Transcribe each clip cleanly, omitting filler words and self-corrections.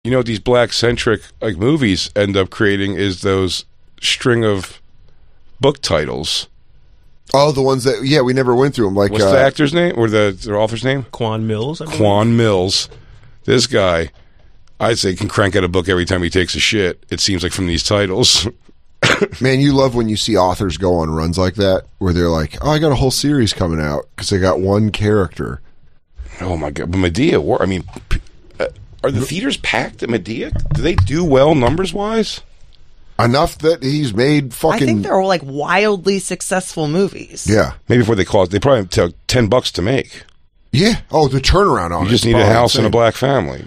You know what these black-centric like movies end up creating is those string of book titles. Oh, the ones that we never went through them. Like what's the actor's name or the author's name? Quan Mills. Quan Mills. This guy, I'd say, can crank out a book every time he takes a shit. It seems like from these titles. Man, you love when you see authors go on runs like that, where they're like, "Oh, I got a whole series coming out because they got one character." Oh my god! But Medea, I mean, are the theaters packed at Medea? Do they do well numbers wise? Enough that he's made fucking. I think they're all like wildly successful movies. Yeah, maybe before they cost, they probably took $10 to make. Yeah. Oh, the turnaround on it. You just need a house and a black family,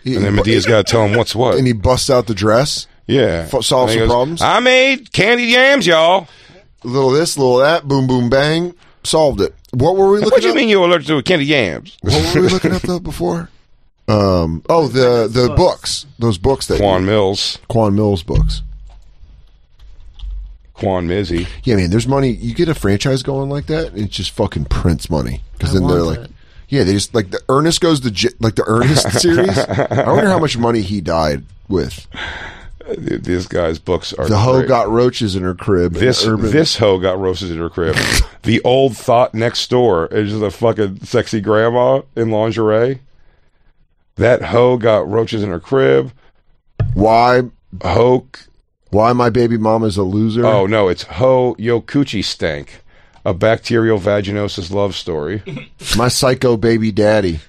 and then Medea's got to tell him what's what. And he busts out the dress. Yeah, solve some problems. I made candied yams, y'all. A little this, a little that. Boom, boom, bang. Solved it. What were we looking? What do you mean you're allergic to candied yams? What were we looking up though before? The books. Those books that Quan Mills books. Quan Mizzy. Yeah, man. There's money. You get a franchise going like that, and it just fucking prints money because then they're like. Yeah, they just like the Ernest goes to the Ernest series. I wonder how much money he died with. These guys' books are the hoe got roaches in her crib. This hoe got roaches in her crib. The old thought next door is just a fucking sexy grandma in lingerie. That hoe got roaches in her crib. Why Hoke? Why my baby mama's a loser? Oh no, it's Ho Yo Coochie Stank. A bacterial vaginosis love story. My psycho baby daddy.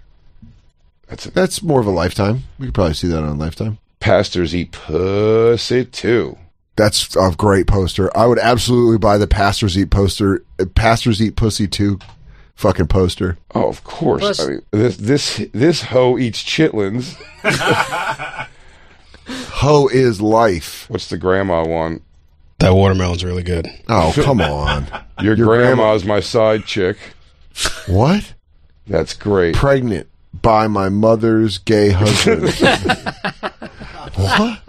That's more of a Lifetime. We could probably see that on Lifetime. Pastors Eat Pussy 2. That's a great poster. I would absolutely buy the Pastors Eat Pussy 2 fucking poster. Oh, of course. Plus, I mean, this hoe eats chitlins. Hoe is life. What's the grandma one? That watermelon's really good. Oh, come on. Your grandma's my side chick. What? That's great. Pregnant by my mother's gay husband. What?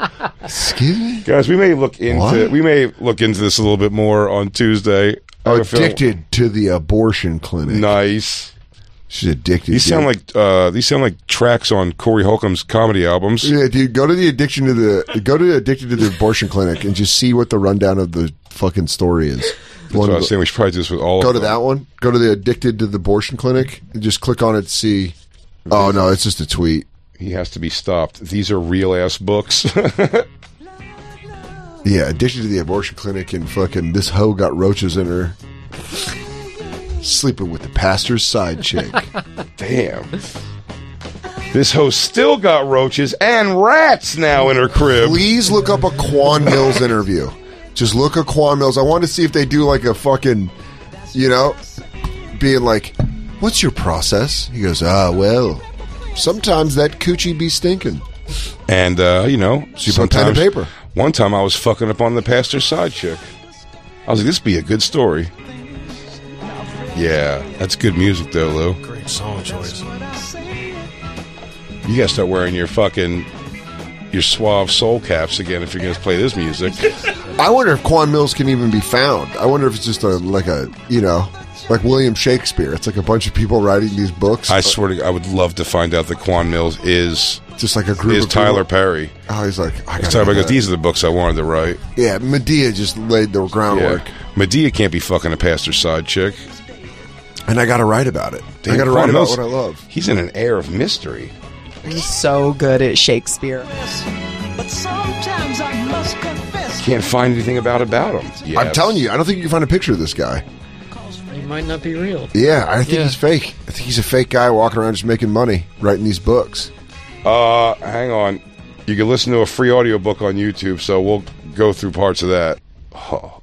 Excuse me? Guys, we may look into this a little bit more on Tuesday. Addicted to the abortion clinic. Nice. She's addicted. These sound like tracks on Corey Holcomb's comedy albums. Yeah, dude, go to Addicted to the Abortion Clinic and just see what the rundown of the fucking story is. That's what I was saying. We should probably do this with all of them. Go to that one. Go to the Addicted to the Abortion Clinic and just click on it to see. Oh, no, it's just a tweet. He has to be stopped. These are real-ass books. Yeah, Addicted to the Abortion Clinic and fucking this hoe got roaches in her. Sleeping with the pastor's side chick. Damn. This hoe still got roaches and rats now in her crib. Please look up a Quan Mills interview. Just look at Quan Mills. I want to see if they do like a fucking, being like, what's your process? He goes, well, sometimes that coochie be stinking. And, some pen and paper. One time I was fucking up on the pastor's side chick. I was like, this would be a good story. Yeah, that's good music though, Lou. Great song choice. You gotta start wearing your suave soul caps again if you're gonna play this music. I wonder if Quan Mills can even be found. I wonder if it's just like William Shakespeare. It's like a bunch of people writing these books. I swear to God, I would love to find out that Quan Mills is just like a group of Tyler people. Perry. Oh, he's like, Tyler goes, these are the books I wanted to write. Yeah, Medea just laid the groundwork. Yeah. Medea can't be fucking a pastor's side chick. And I got to write about it. Damn, I got to write about what I love. He's in an air of mystery. He's so good at Shakespeare. But sometimes I must confess. Can't find anything about him. Yes. I'm telling you, I don't think you can find a picture of this guy. He might not be real. Yeah, I think he's fake. I think he's a fake guy walking around just making money, writing these books. Hang on. You can listen to a free audiobook on YouTube, so we'll go through parts of that.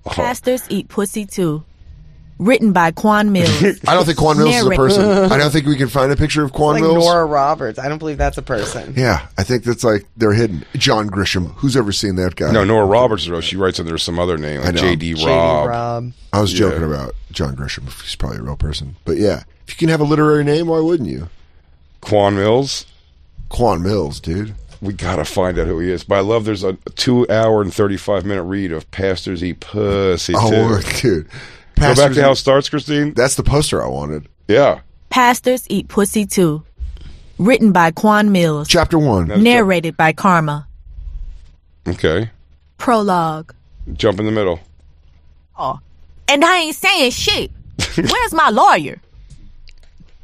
Pastors Eat Pussy 2. Written by Quan Mills. I don't think Quan Mills is a person. I don't think we can find a picture of Quan like Mills. Nora Roberts. I don't believe that's a person. Yeah, I think that's like they're hidden. John Grisham. Who's ever seen that guy? No, Nora Roberts is she writes under some other name, like J.D. Robb. I was joking about John Grisham. He's probably a real person. But yeah, if you can have a literary name, why wouldn't you? Quan Mills? Quan Mills, dude. We gotta find out who he is. But I love there's a 2 hour and 35-minute read of Pastors Eat Pussy, Oh, dude. Go back to how it starts, Christine. That's the poster I wanted. Yeah. Pastors Eat Pussy 2. Written by Quan Mills. Chapter 1. Narrated by Karma. Okay. Prologue. Jump in the middle. Oh, and I ain't saying shit. Where's my lawyer?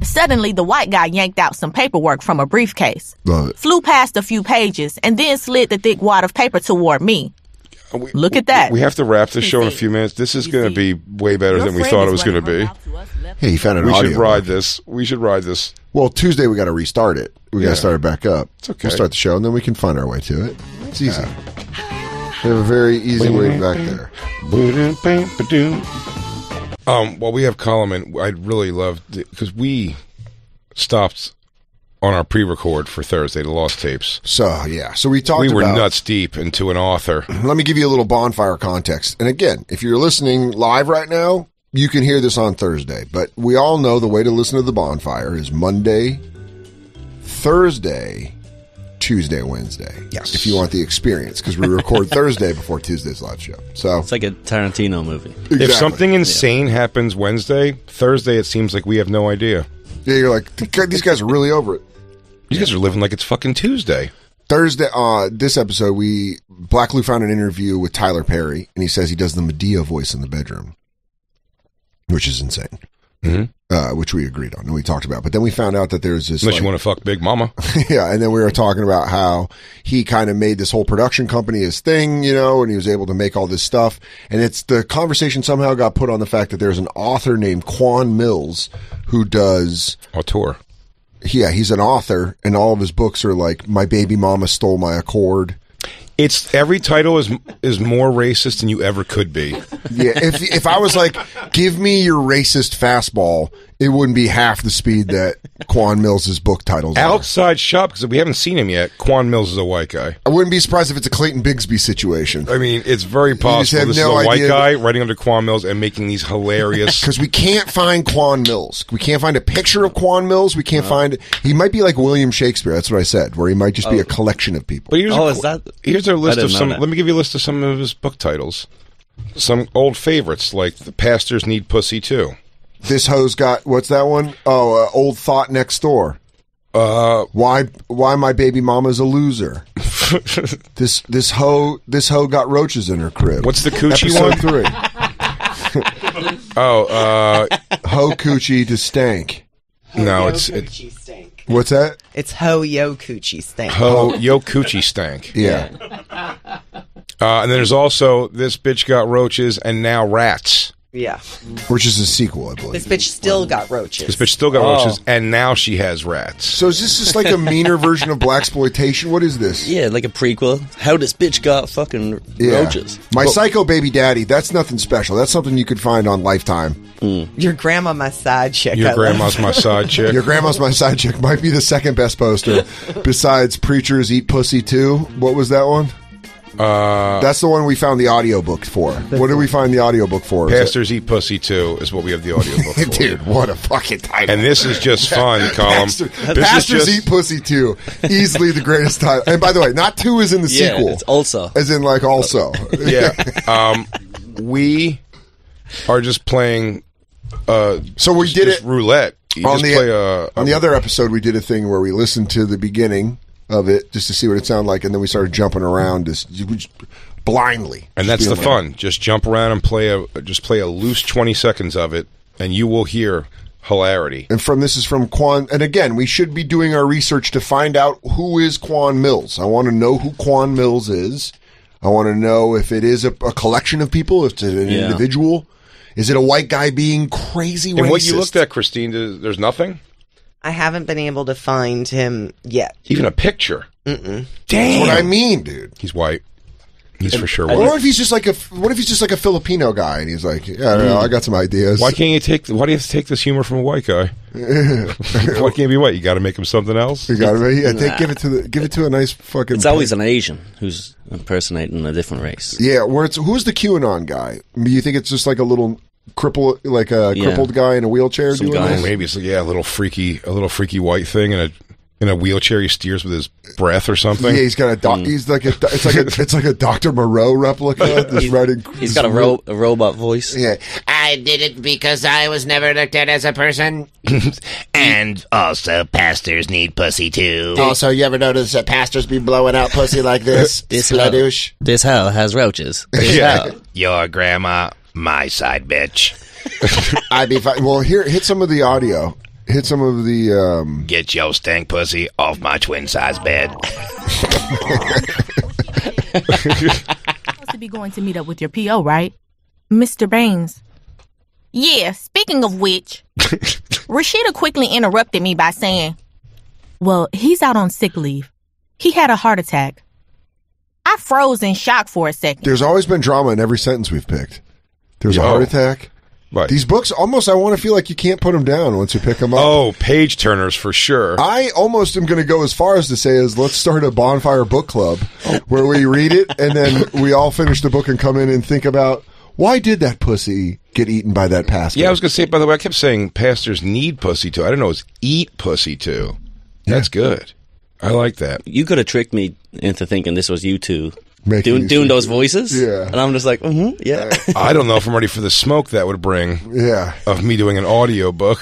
Suddenly, the white guy yanked out some paperwork from a briefcase. Love it. Flew past a few pages and then slid the thick wad of paper toward me. Look at that. We have to wrap this show in a few minutes. This is going to be way better than we thought it was going to be. Hey, you found an We audio. should ride this. We should ride this. Well, Tuesday we got to restart it. We got to start it back up. It's okay. We'll start the show and then we can find our way to it. It's easy. We have a very easy way back there. While we have Coleman, I'd really love because we stopped on our pre-record for Thursday, the Lost Tapes. So, yeah. So we talked We were about... nuts deep into an author. Let me give you a little bonfire context. And again, if you're listening live right now, you can hear this on Thursday. But we all know the way to listen to the bonfire is Monday, Thursday, Tuesday, Wednesday. Yes. If you want the experience, because we record Thursday before Tuesday's live show. So It's like a Tarantino movie. exactly. If something insane happens Wednesday, Thursday it seems like we have no idea. Yeah, you're like, these guys are really over it. You guys are living like it's fucking Tuesday. Thursday, this episode, Black Lou found an interview with Tyler Perry, and he says he does the Medea voice in the bedroom, which is insane. Which we agreed on and we talked about. But then we found out that there's this... Unless you want to fuck Big Mama. Yeah, and then we were talking about how he kind of made this whole production company his thing, you know, and he was able to make all this stuff. And it's the conversation somehow got put on the fact that there's an author named Quan Mills who does... Auteur. Yeah, he's an author, and all of his books are like, My Baby Mama Stole My Accord. It's every title is more racist than you ever could be. Yeah, if I was like, give me your racist fastball, it wouldn't be half the speed that Quan Mills' book titles are. Outside shop, because we haven't seen him yet. Quan Mills is a white guy. I wouldn't be surprised if it's a Clayton Bigsby situation. I mean, it's very just possible have this no is a white idea. guy writing under Quan Mills and making these hilarious. Because we can't find Quan Mills. We can't find a picture of Quan Mills. We can't find... He might be like William Shakespeare. That's what I said, where he might just be a collection of people. But here's is a list I of didn't know some. that. Let me give you a list of some of his book titles. Some old favorites like The Pastors Need Pussy Too. This hoe's got... What's that one? Oh, Old Thought Next Door. Why my baby mama's a loser. This hoe got roaches in her crib. What's the coochie Episode one? 3. Oh, Ho coochie to stank. no, it's Coochie stank. What's that? It's ho yo coochie stank. Yo Coochie Stank. Yeah. And then there's also This Bitch Got Roaches and Now Rats. Yeah. Which is a sequel, I believe. This bitch still got roaches. This bitch still got roaches and now she has rats. So is this just like a meaner version of blaxploitation? What is this? Yeah, like a prequel. How this bitch got fucking Yeah. roaches. My Psycho Baby Daddy, that's nothing special. That's something you could find on Lifetime. Your grandma, my side chick. Your I love. grandma's my side chick. Your Grandma's My Side Chick might be the second best poster besides Preachers Eat Pussy Too. What was that one? That's the one we found the audiobook for. What did we find the audiobook for? Pastors Eat Pussy Too is what we have the audiobook for. Dude, what a fucking title. And this is just fun, Colin. Pastors Eat Pussy Too. Easily the greatest title. And by the way, not two is in the Yeah, sequel. it's also. As in like also. Yeah. We are just playing So we did just it roulette. You on just the play on the other episode. We did a thing where we listened to the beginning of it just to see what it sounded like, and then we started jumping around just blindly. and that's the fun. Just jump around and play a loose 20 seconds of it, and you will hear hilarity. And this is from Quan. And again, we should be doing our research to find out who is Quan Mills. I want to know who Quan Mills is. I want to know if it is a collection of people, if it's an individual. Is it a white guy being crazy racist? And what you looked at, Christine, there's nothing? I haven't been able to find him yet. Even a picture. Mm-mm. That's what I mean, dude. He's white. He's for sure What white. if he's just like a Filipino guy and he's like, yeah, I don't know, I got some ideas. Why do you have to take this humor from a white guy? Why can't he be white? You got to make him something else? You gotta give it to a nice fucking. It's always an Asian who's impersonating a different race. Yeah, who's the QAnon guy? Do you think it's just like a little crippled guy in a wheelchair Some doing guy. this? Maybe it's a little freaky white thing and In a wheelchair, he steers with his breath or something. Yeah, he's got a he's like it's like a Dr. Moreau replica. He's got a robot voice. Yeah. I did it because I was never looked at as a person. And also, pastors need pussy too. Also, you ever notice that pastors be blowing out pussy like this? This Sladoosh. This hell has roaches. This hell. Your grandma, my side bitch. I'd be fine. Well, here, hit some of the audio. Hit some of the. Get your stank pussy off my twin size bed. Supposed to be going to meet up with your PO, right? Mr. Baines. Yeah, speaking of which, Rashida quickly interrupted me by saying, well, he's out on sick leave. He had a heart attack. I froze in shock for a second. There's always been drama in every sentence we've picked. There's a heart attack. Right. These books, almost, I want to feel like you can't put them down once you pick them up. Oh, page turners for sure. I almost am going to go as far as to say is let's start a bonfire book club where we read it and then we all finish the book and come in and think about why did that pussy get eaten by that pastor? Yeah, I was going to say, by the way, I kept saying pastors need pussy too. I didn't know it was eat pussy too. That's good. I like that. You could have tricked me into thinking this was you two Making doing those voices. Yeah. And I'm just like, yeah. I don't know if I'm ready for the smoke that would bring. Yeah. Of me doing an audio book.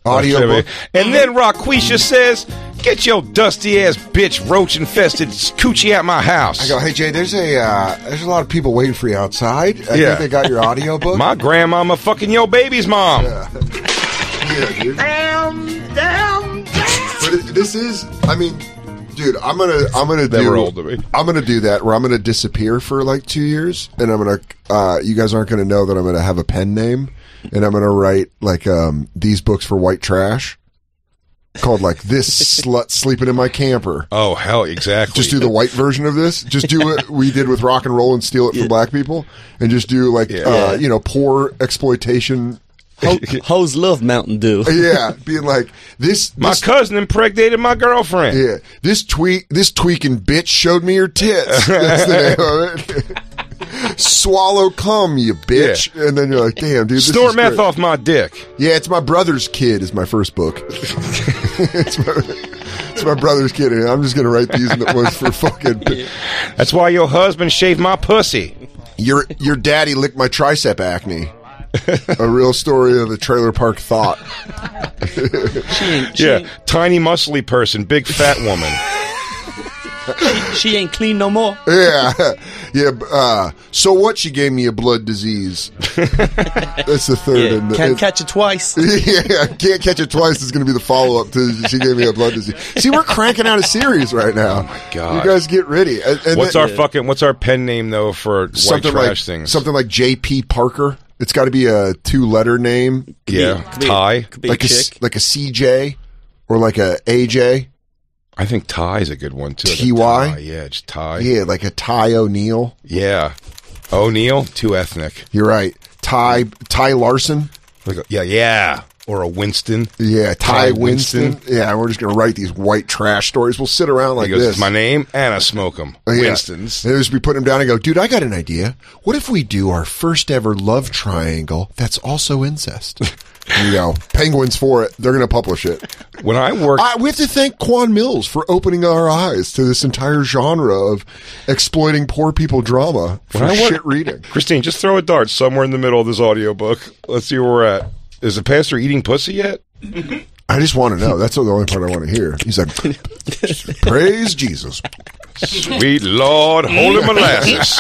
Audiobook. And then Raquisha says, get your dusty ass bitch roach infested coochie at my house. I go, hey Jay, there's a lot of people waiting for you outside. I think they got your audiobook. My grandmama fucking your baby's mom. Yeah, dude. Damn. But this is, I mean, dude, I'm gonna do that where I'm gonna disappear for like 2 years, and I'm gonna you guys aren't gonna know that I'm gonna have a pen name, and I'm gonna write like these books for white trash called like This Slut Sleeping in My Camper. Oh hell, exactly. Just do the white version of this. Just do what we did with Rock and Roll and Steal It from Black People, and just do like poor exploitation. Hoes love Mountain Dew. Yeah, being like this. My cousin impregnated my girlfriend. Yeah, this tweaking bitch showed me her tits. That's the name of it. Swallow cum, you bitch. Yeah. And then you're like, damn, dude. This Snort is meth great. off my dick. Yeah, it's my brother's kid. Is my first book. It's my brother's kid. And I'm just gonna write these ones for fucking. That's why your husband shaved my pussy. Your daddy licked my tricep acne. A real story of a trailer park thought. Tiny muscly person, big fat woman. She ain't clean no more. Yeah. So what? She gave me a blood disease. That's the third. Can't catch it twice. Yeah, can't catch it twice is going to be the follow up to she gave me a blood disease. See, we're cranking out a series right now. Oh my god! You guys get ready. And what's our pen name though for white trash things? Something like J.P. Parker. It's got to be a 2-letter name. Ty. Could be like a chick. Like a CJ or like a AJ. I think Ty is a good one too. TY? Yeah, just Ty. Yeah, like a Ty O'Neill. Yeah. O'Neill, too ethnic. You're right. Ty Larson. Yeah. Or a Winston. Yeah, Ty Winston. Yeah, we're just going to write these white trash stories. We'll sit around like this. This is my name, and I smoke them. Winstons. And just be putting them down and go, dude, I got an idea. What if we do our first ever love triangle that's also incest? You go, Penguins for it. They're going to publish it. When I worked... we have to thank Quan Mills for opening our eyes to this entire genre of exploiting poor people drama for shit reading. Christine, just throw a dart somewhere in the middle of this audiobook. Let's see where we're at. Is the pastor eating pussy yet? I just want to know. That's the only part I want to hear. He's like, praise Jesus. Sweet Lord, holy molasses.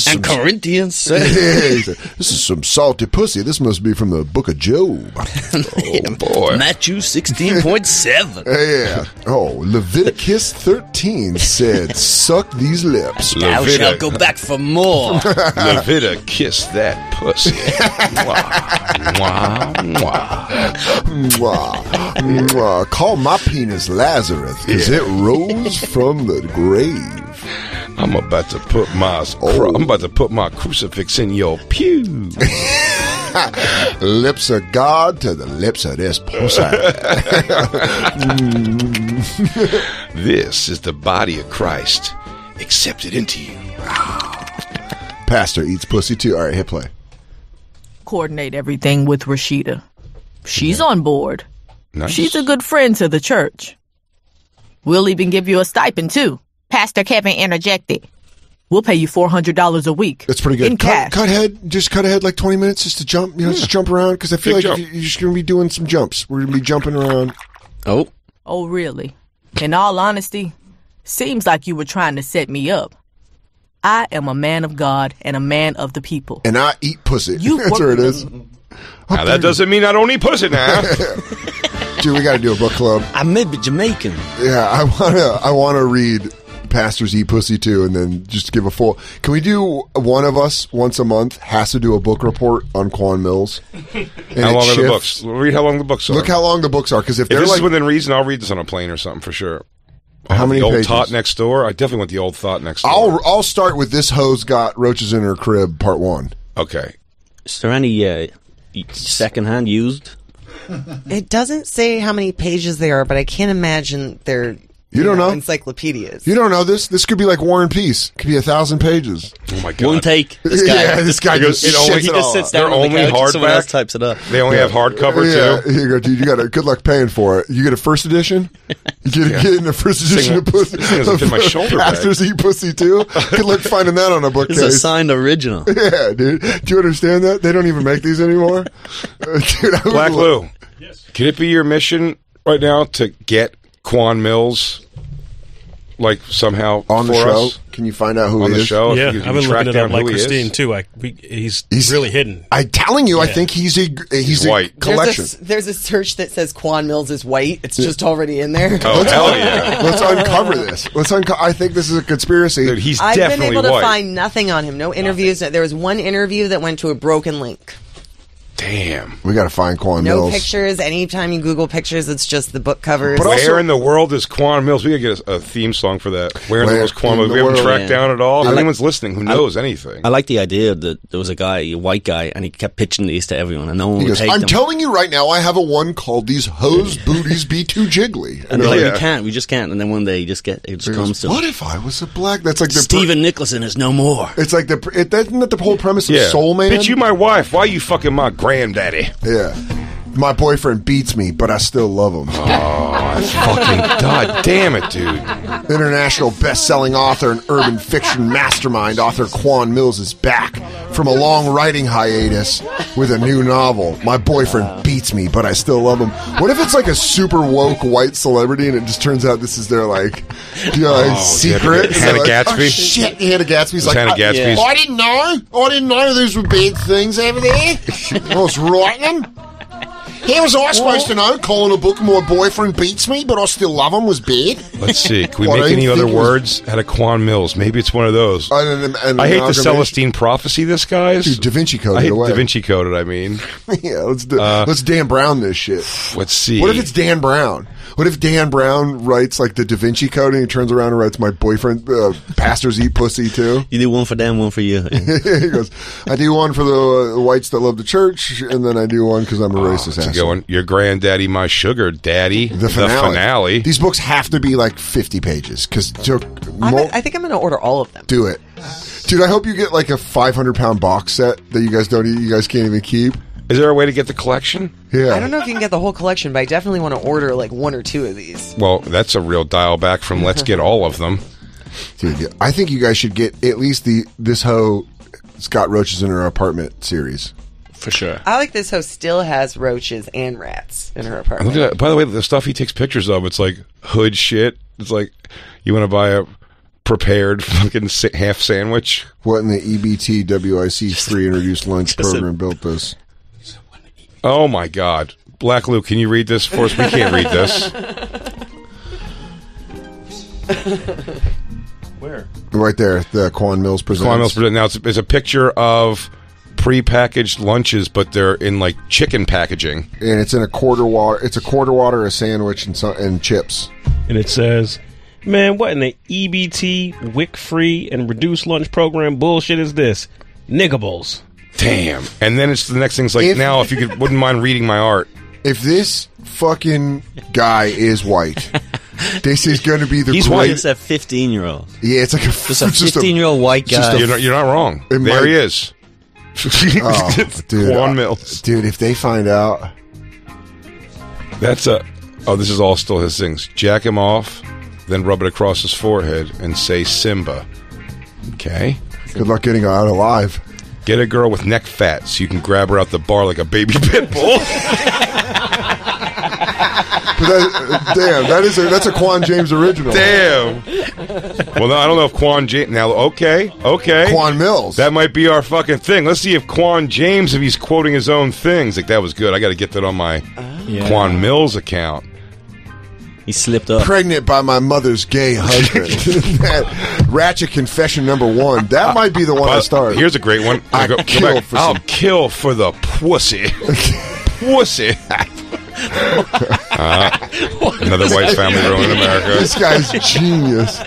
And Corinthians say. This is some salty pussy. This must be from the book of Job. Oh, boy. Matthew 16.7. Yeah. Oh, Leviticus 13 said, suck these lips. Thou shalt go back for more. Levita, kiss that pussy. Mwah, mwah, mwah. Mwah, mwah. Call my penis Lazarus, because it rose from the grave. I'm about to put my crucifix in your pew. Lips of God to the lips of this pussy. This is the body of Christ accepted into you. Pastor eats pussy too. All right, hit play. Coordinate everything with Rashida. She's on board. Nice. She's a good friend to the church. We'll even give you a stipend, too. Pastor Kevin interjected. We'll pay you $400 a week. That's pretty good. In cash. Cut ahead like 20 minutes just to jump, just jump around. Because I feel Big like jump. you're just going to be doing some jumps. We're going to be jumping around. Oh, Oh, really? In all honesty, seems like you were trying to set me up. I am a man of God and a man of the people. And I eat pussy. You That's where it is. Now, that doesn't mean I don't eat pussy now. Dude, we got to do a book club. I may be Jamaican. Yeah, I want to read Pastors Eat Pussy too, and then just give a full. Can we do one of us once a month has to do a book report on Quan Mills? How long are the books? Read how long the books are. Look how long the books are, because if If they're this like is within reason, I'll read this on a plane or something for sure. how many the old pages? Thought Next Door. I definitely want the old Thought Next Door. I'll start with This Hoe's Got Roaches in Her Crib, Part 1. Okay. Is there any secondhand used? It doesn't say how many pages there are, but I can't imagine they're You don't know? encyclopedias. You don't know this. This could be like War and Peace. It could be 1,000 pages. Oh my god. One take. This guy. Yeah, this guy just It only- shits He it just all sits out. down They're on the only couch and someone else hardback? types it up. They only have hardcover Yeah, too. here you go, dude. You got to good luck paying for it. You get a first edition. You get in the first edition of Pussy. This thing doesn't fit my shoulder bag. Pastors Eat Pussy too. Good luck finding that on a It's a bookcase. signed original. Yeah, dude. Do you understand that? They don't even make these anymore. Dude, I would Black love- Lou. Yes. Could it be your mission right now to get Quan Mills, like somehow on the for show. us? Can you find out who On he the is? show? Yeah, If you I've been track looking it down up like who he is? Christine too. He's really hidden. I'm telling you, I Yeah. think he's a white. collection. There's a search that says Quan Mills is white. It's just already in there. Oh hell yeah! Let's uncover this. I think this is a conspiracy. Dude, he's I've been definitely able to white. find nothing on him. No interviews. There was one interview that went to a broken link. Damn. We got to find Quan No Mills. pictures. Anytime you Google pictures, it's just the book covers. But also- Where in the world is Quan Mills? We gotta get a theme song for that. Where in the world is Quan in Mills? the We haven't world, tracked yeah. down at all. If I like- anyone's listening who knows anything. I like the idea that there was a guy, a white guy, and he kept pitching these to everyone, and no one He would goes, take I'm them. telling you right now, I have a one called These Hoes Booties Be Too Jiggly. and they're like, Yeah. we just can't. And then one day it just comes to What if I was a black? That's like the Stephen Nicholson is no more. It's like isn't that the whole premise of Yeah. Soul Man? Bitch, you my wife. Why you fucking my granddaddy? Yeah. My boyfriend beats me, but I still love him. Fucking god damn it, dude. International best-selling author and urban fiction mastermind author Quan Mills is back from a long writing hiatus with a new novel. My boyfriend beats me, but I still love him. What if it's like a super woke white celebrity and it just turns out this is their secret? Hannah They're like, Gatsby? Oh, shit, Hannah Gatsby's like, Hannah Gatsby's. I didn't know. I didn't know these were bad things over there. I was writing them. How was I supposed to know? Calling a book My Boyfriend Beats Me, but I still love him was bad? Let's see. Can we What, make I any didn't other think it was- words out of Quan Mills? Maybe it's one of those. I hate the Celestine prophecy. This guy's Dude, Da Vinci Code I it hate away. Da Vinci Code. I mean, Yeah, let's Dan Brown this shit. let's see. What if it's Dan Brown? What if Dan Brown writes like the Da Vinci Code and he turns around and writes My Boyfriend Pastors Eat Pussy too? You do one for them, one for you. He goes, I do one for the whites that love the church, and then I do one because I'm a racist It's a asshole. good one. Your granddaddy, my sugar daddy. The finale. The These books have to be like 50 pages because I think I'm going to order all of them. do it, dude. I hope you get like a 500-pound box set that you guys don't eat. You guys can't even keep. Is there a way to get the collection? Yeah, I don't know if you can get the whole collection, but I definitely want to order like one or two of these. Well, that's a real dial back from let's get all of them. dude. I think you guys should get at least this hoe Scott Roaches in her apartment series. For sure. I like this host still has roaches and rats in her Look apartment. at that. By the way, the stuff he takes pictures of, it's like hood shit. It's like you want to buy a prepared fucking half sandwich. What in the EBTWIC free introduced lunch program built this? Oh my god. Black Luke, can you read this for us? We can't read this. Where? Right there, the Quan Mills presents. Quan Mills present. Now it's a picture of pre-packaged lunches, but they're in like chicken packaging. And it's in a quarter water. It's a quarter water, a sandwich, and chips. And it says, man, what in the EBT, WIC free, and reduced lunch program bullshit is this? Niggables. Damn. And then it's the next thing's like, If- now if you wouldn't mind reading my art. If this fucking guy is white, this is going to be the He's great. white. It's a 15-year-old. Yeah, it's like Just a it's just 15-year-old white just guy. You're not wrong. It There might- he is. Oh, dude, Quan Mills. Dude, if they find out, That's a Oh, this is all still his things. Jack him off, then rub it across his forehead and say Simba. Okay. Good luck getting her out alive. Get a girl with neck fat so you can grab her out the bar like a baby pit bull. Damn, that's a Quan James original. Damn. Well, no, I don't know if Quan James. Now, okay. Quan Mills. That might be our fucking thing. Let's see if Quan James, if he's quoting his own things. Like, that was good. I got to get that on my Quan Mills account. He slipped up. Pregnant by my mother's gay husband. That Ratchet Confession #1. That might be the one I start. Here's a great one. I'll kill for the pussy. Pussy. Another white family ruling America. This guy's genius.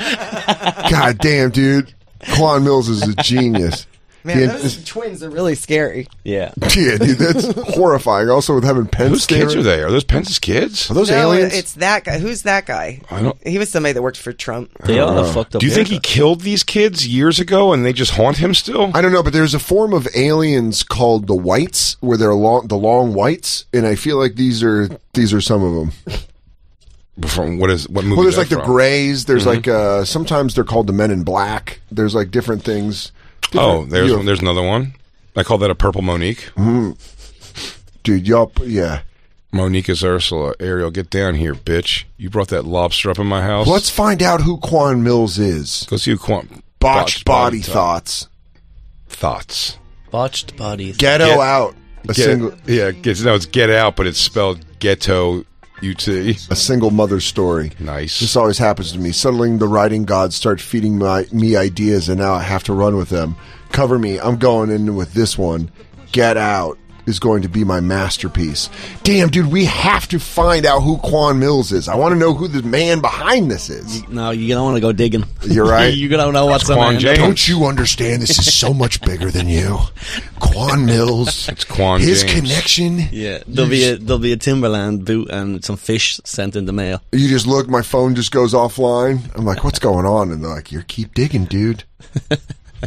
God damn, dude. Quan Mills is a genius. Man, those twins are really scary. Yeah. Yeah, dude, that's horrifying. Also, with having Pence. Whose kids are they? Are those Pence's kids? Are those No, aliens? it's that guy. Who's that guy? I don't. He was somebody that worked for Trump. They all have fucked up. Do you think he killed these kids years ago and they just haunt him still? I don't know, but there's a form of aliens called the whites, where they're the long whites, and I feel like these are some of them. From what movie? Well, there's like the from? Greys. There's like sometimes they're called the Men in Black. There's like different things. There's another one. I call that a purple Monique. Dude, yeah. Monique is Ursula. Ariel, get down here, bitch. You brought that lobster up in my house. Let's find out who Quan Mills is. Go see who Quan. Botched Body Thoughts. Botched bodies. Ghetto Out. It's Get Out, but it's spelled Ghetto UT. A single mother's story. Nice. This always happens to me. Suddenly the writing gods start feeding me ideas, and now I have to run with them. Cover me. I'm going in with this one. Get Out is going to be my masterpiece. Damn, dude, we have to find out who Quan Mills is. I want to know who the man behind this is. No, you don't want to go digging. You're right. You don't know what's Quan James. Don't you understand? This is so much bigger than you. Quan Mills. It's Quan His James. connection. Yeah, there'll be a Timberland boot and some fish sent in the mail. You just look, my phone just goes offline. I'm like, what's going on? And they're like, you keep digging, dude.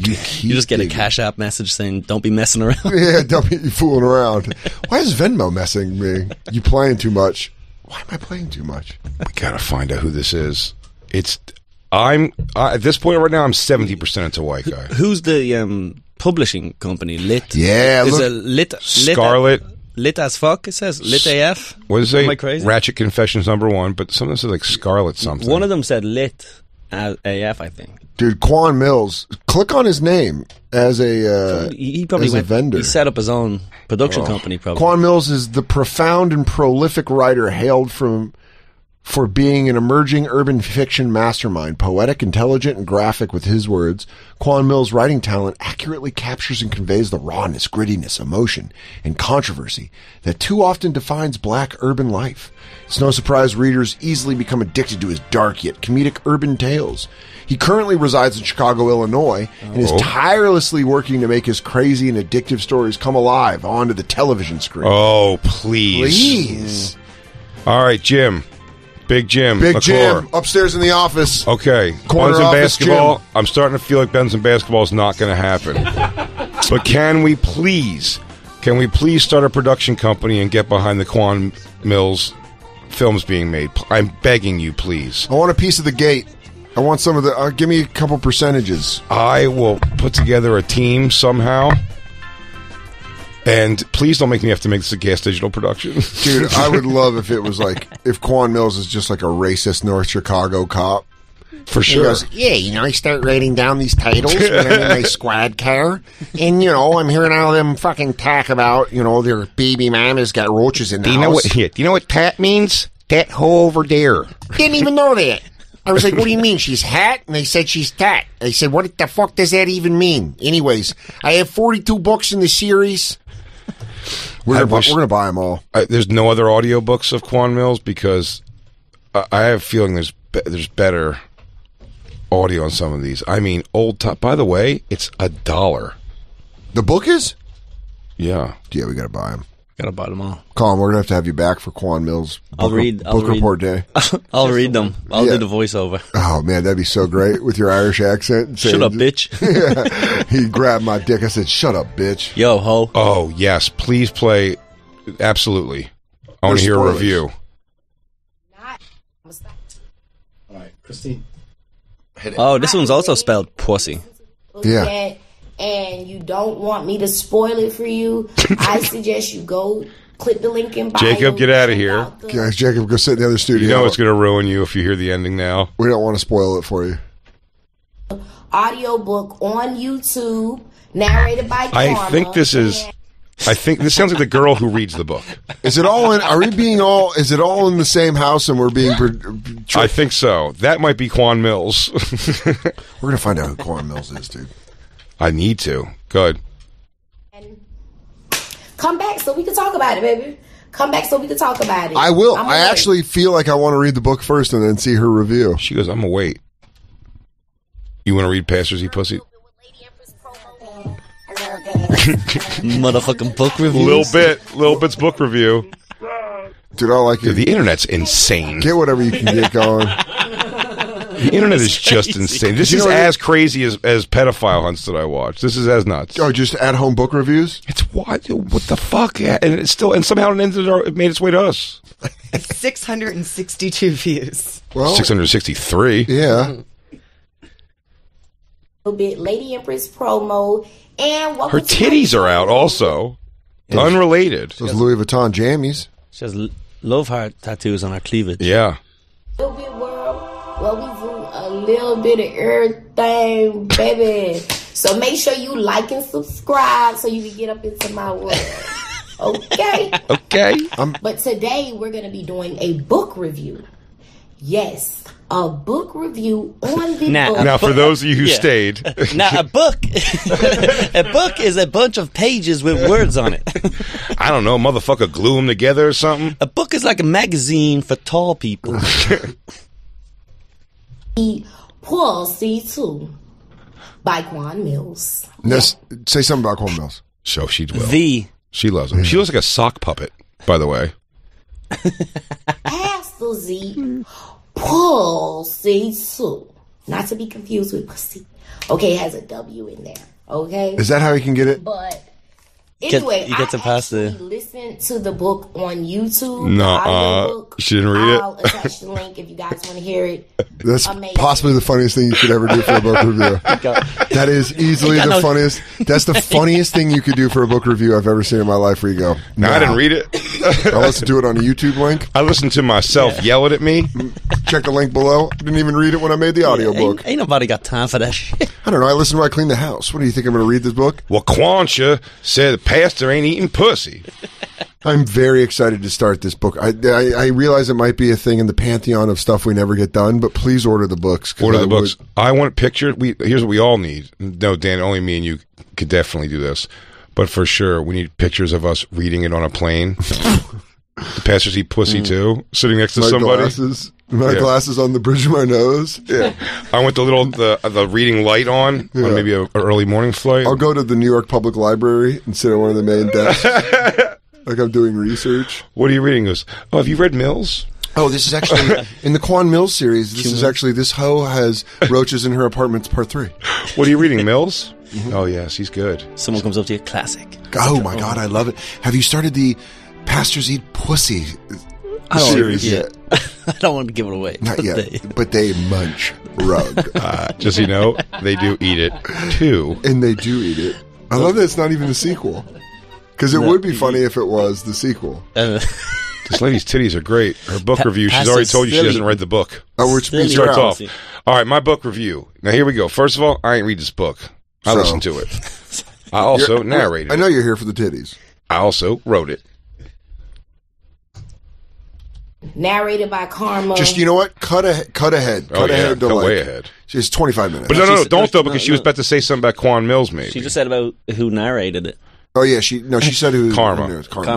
You just get a Cash App message saying, don't be messing around. Yeah, don't be fooling around. Why is Venmo messing me? You playing too much. Why am I playing too much? We gotta find out who this is. At this point right now, I'm 70% into white guy. Who's the publishing company? Lit? Yeah, Is look. it Lit? Scarlet. Lit as fuck, it says. Lit AF? What does it say? Am I crazy? Ratchet Confessions #1, but something says like Scarlet something. One of them said Lit AF, I think. Dude, Quan Mills. Click on his name as a He probably as a vendor. He set up his own production company, probably. Quan Mills is the profound and prolific writer hailed for being an emerging urban fiction mastermind, poetic, intelligent, and graphic with his words. Quan Mills' writing talent accurately captures and conveys the rawness, grittiness, emotion, and controversy that too often defines black urban life. It's no surprise readers easily become addicted to his dark yet comedic urban tales. He currently resides in Chicago, Illinois, and is tirelessly working to make his crazy and addictive stories come alive onto the television screen. Oh, please. Please. All right, Jim. Big Jim. Big McClure. Jim, upstairs in the office. Okay. Corner Benson office basketball. Jim. I'm starting to feel like Benson basketball is not going to happen. But can we please start a production company and get behind the Quan Mills films being made? I'm begging you, please. I want a piece of the gate. I want some of the. Give me a couple percentages. I will put together a team somehow. And please don't make me have to make this a Gas Digital production. Dude, I would love if it was like, if Quan Mills is just like a racist North Chicago cop. For He sure. goes, Yeah, I start writing down these titles when I'm in my squad car. And, I'm hearing all them fucking talk about, their baby mama's got roaches in the house. Do you know what tat means? That hoe over there. Didn't even know that. I was like, what do you mean? She's hat? And they said she's tat. I said, what the fuck does that even mean? Anyways, I have 42 books in the series. We're going to buy them all. There's no other audiobooks of Quan Mills because I have a feeling there's better audio on some of these. I mean, by the way, it's $1. The book is? Yeah. Yeah, we got to buy them. Gotta buy them all. Colin, we're going to have you back for Quan Mills. I'll read report day. I'll read them. I'll do the voiceover. Oh, man, that'd be so great with your Irish accent. Shut up, bitch. Yeah. He grabbed my dick. I said, shut up, bitch. Yo, ho. Oh, yes. Please play. Absolutely. I want to hear a spoilers. review. Christine. Oh, this one's also spelled pussy. Yeah. And you don't want me to spoil it for you, I suggest you go click the link in bio. Jacob, get out of here. Guys, Jacob, go sit in the other studio. You know it's going to ruin you if you hear the ending now. We don't want to spoil it for you. Audiobook on YouTube, narrated by Karma. I think this sounds like the girl who reads the book. Is it all in? Is it all in the same house and we're being? I think so. That might be Quan Mills. We're gonna find out who Quan Mills is, dude. I need to. Good. Come back so we can talk about it, baby. Come back so we can talk about it. I will. I actually feel like I want to read the book first and then see her review. She goes, I'm gonna wait. You want to read Pastors Eat Pussy? Motherfucking book review. Little bit's book review. Dude, I like it. The internet's insane. Get whatever you can get going. The internet is just insane. This is as crazy as pedophile hunts that I watch. This is as nuts. Oh, just at-home book reviews? It's what the fuck? And it's still, and somehow it made its way to us. 662 views. Well, 663. Yeah. A bit Lady Empress promo and her titties are out also. Unrelated. Those Louis Vuitton jammies. She has love heart tattoos on her cleavage. Yeah. Little bit world where we do a little bit of everything, baby. So make sure you like and subscribe so you can get up into my world. Okay. Okay. But today we're gonna be doing a book review. Yes, a book review on the book. Now, for those of you who stayed. Now, a book is a bunch of pages with words on it. I don't know, motherfucker, glue them together or something. A book is like a magazine for tall people. Paul C2 by Quan Mills. Say something about Quan Mills. So she loves him. She looks like a sock puppet, by the way. Pastor Z, Paul C2. Not to be confused with pussy. Okay, it has a W in there. Okay? Is that how you can get it? But anyway, you get to pass the listen to the book on YouTube. No, she didn't read it. I'll attach the link if you guys want to hear it. That's possibly the funniest thing you could ever do for a book review. That is easily the funniest. That's the funniest thing you could do for a book review I've ever seen in my life. Where you go, no, I didn't read it. I listened to it on a YouTube link. I listened to myself yell at me. Check the link below. Didn't even read it when I made the audiobook. Ain't nobody got time for that shit. I don't know. I listened while I cleaned the house. What do you think I'm going to read this book? Well, Quancha said the pastor ain't eating pussy. I'm very excited to start this book. I realize it might be a thing in the pantheon of stuff we never get done, but please order the books. Order the books. I want pictures. Here's what we all need. No, Dan, only me and you could definitely do this. But for sure, we need pictures of us reading it on a plane. The Pastors Eat Pussy too, sitting next to somebody. My glasses on the bridge of my nose. Yeah, I want the reading light on maybe an early morning flight. I'll go to the New York Public Library and sit on one of the main desks, like I'm doing research. What are you reading? Goes, have you read Mills? Oh, this is actually in the Quan Mills series. This hoe has roaches in her apartments, part 3. What are you reading, Mills? Mm-hmm. Oh yes, he's good. Someone comes up to you, classic. Oh my god, I love it. Have you started the Pastors Eat Pussy series yet? I don't want to give it away. Not yet, but they munch rug. Just so you know, they do eat it too. And they do eat it. I love that it's not even the sequel. Because it would be funny if it was the sequel. This lady's titties are great. Her book review, she's already told you she hasn't read the book. Oh, which means starts off. All right, my book review. Now here we go. First of all, I ain't read this book. I listened to it. I also narrated it. I know you're here for the titties. I also wrote it. Narrated by Karma. Just, you know what? Cut ahead. Cut way ahead. It's 25 minutes. But no, don't though, because she was about to say something about Quan Mills, maybe. She just said about who narrated it. Oh yeah, she said who. Karma.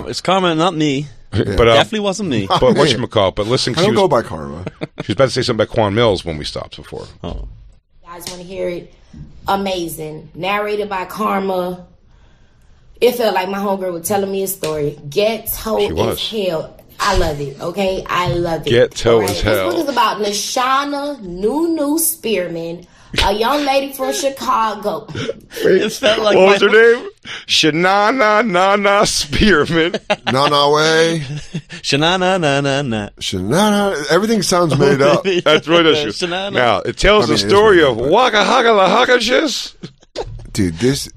It's Karma, not me. But definitely wasn't me. But whatchamacallit, but listen, I don't go by Karma. She was about to say something about Quan Mills when we stopped before. Oh. You guys want to hear it? Amazing. Narrated by Karma. It felt like my homegirl was telling me a story. Ghetto as hell. I love it, okay? I love it. Ghetto All as hell. This book is about Nashana Nunu Spearman, a young lady from Chicago. It felt like what was her name? Shanana Nana Spearman. Nana way. Shanana na na na. Shanana. Everything sounds made up. That's right. Shanana. Now, it tells the story of Waka Haka La Haka Shiz. Dude, this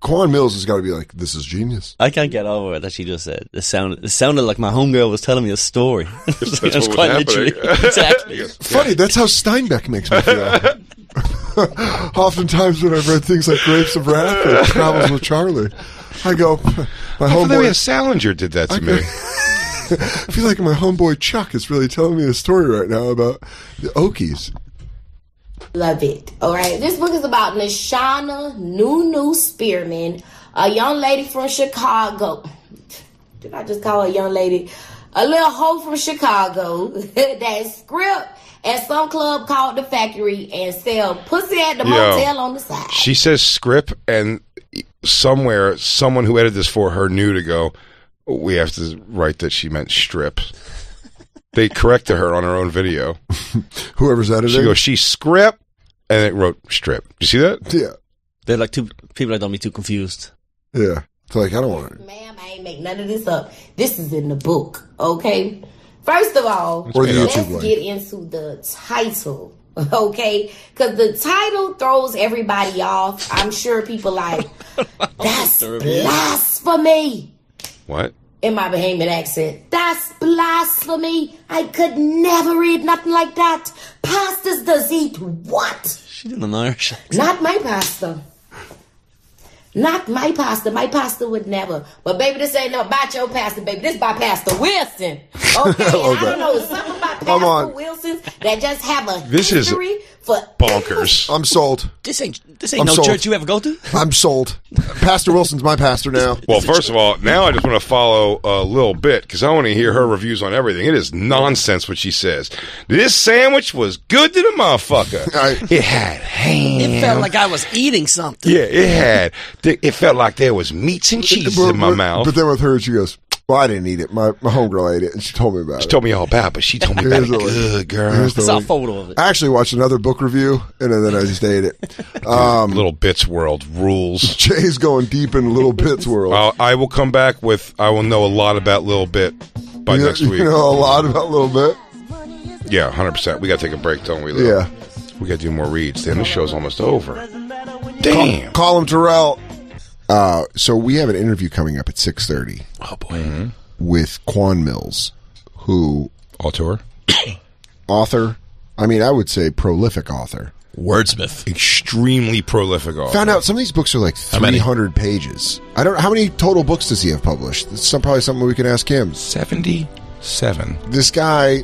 Quan Mills has got to be like, this is genius. I can't get over it that she just said. It sounded like my homegirl was telling me a story. That's It was what quite was literally. happening. Exactly. Funny, that's how Steinbeck makes me feel. Oftentimes when I've read things like Grapes of Wrath or Travels with Charlie, I go, my Hopefully, homeboy. Salinger did that to me. I feel like my homeboy Chuck is really telling me a story right now about the Okies. Love it. All right. This book is about Nashana Nunu Spearman, a young lady from Chicago. Did I just call her a young lady? A little hoe from Chicago that script at some club called The Factory and sell pussy at the motel on the side. She says script, and somewhere, someone who edited this for her knew to go, we have to write that she meant strip. They corrected her on her own video. Whoever's editing. She goes, she script, and it wrote strip. You see that? Yeah. They're like two people that don't be too confused. Yeah. It's like, I don't want it. Ma'am, I ain't make none of this up. This is in the book, okay? First of all, Or the let's YouTube link. get into the title, okay? Because the title throws everybody off. I'm sure people like, that's blasphemy. What? In my Bahamian accent. That's blasphemy. I could never read nothing like that. Pastors does eat what? She did an Irish accent. Not my pastor. Not my pastor. My pastor would never. But baby, this ain't about your pastor, baby. This by Pastor Wilson. Okay, and I don't know, something about Pastor Wilson that just have a This is history for bonkers. I'm sold. This ain't I'm no sold. church you ever go to. I'm sold. Pastor Wilson's my pastor now. Well, first of all, now I just want to follow a little bit because I want to hear her reviews on everything. It is nonsense what she says. This sandwich was good to the motherfucker. It had ham. It felt like I was eating something. Yeah, it had. It felt like there was meats and cheeses in my mouth. But then with her, she goes, well, I didn't eat it. My homegirl ate it, and she told me about it. She told me all about it, but she told me about it good, girl. I saw a photo of it. I actually watched another book review, and then I just ate it. Little Bits World rules. Jay's going deep in Little Bits World. I will come back with, I will know a lot about Little Bit by next week. You know a lot about Little Bit? Yeah, 100%. We got to take a break, don't we, Lou? Yeah. We got to do more reads. Damn, this show's almost over. Damn. Call him Terrell. So we have an interview coming up at 6:30. Oh, boy. With Quan Mills, who... Auteur? Author. I mean, I would say prolific author. Wordsmith. Extremely prolific author. Found out some of these books are like 300 pages. I don't know. How many total books does he have published? It's probably something we can ask him. 77. This guy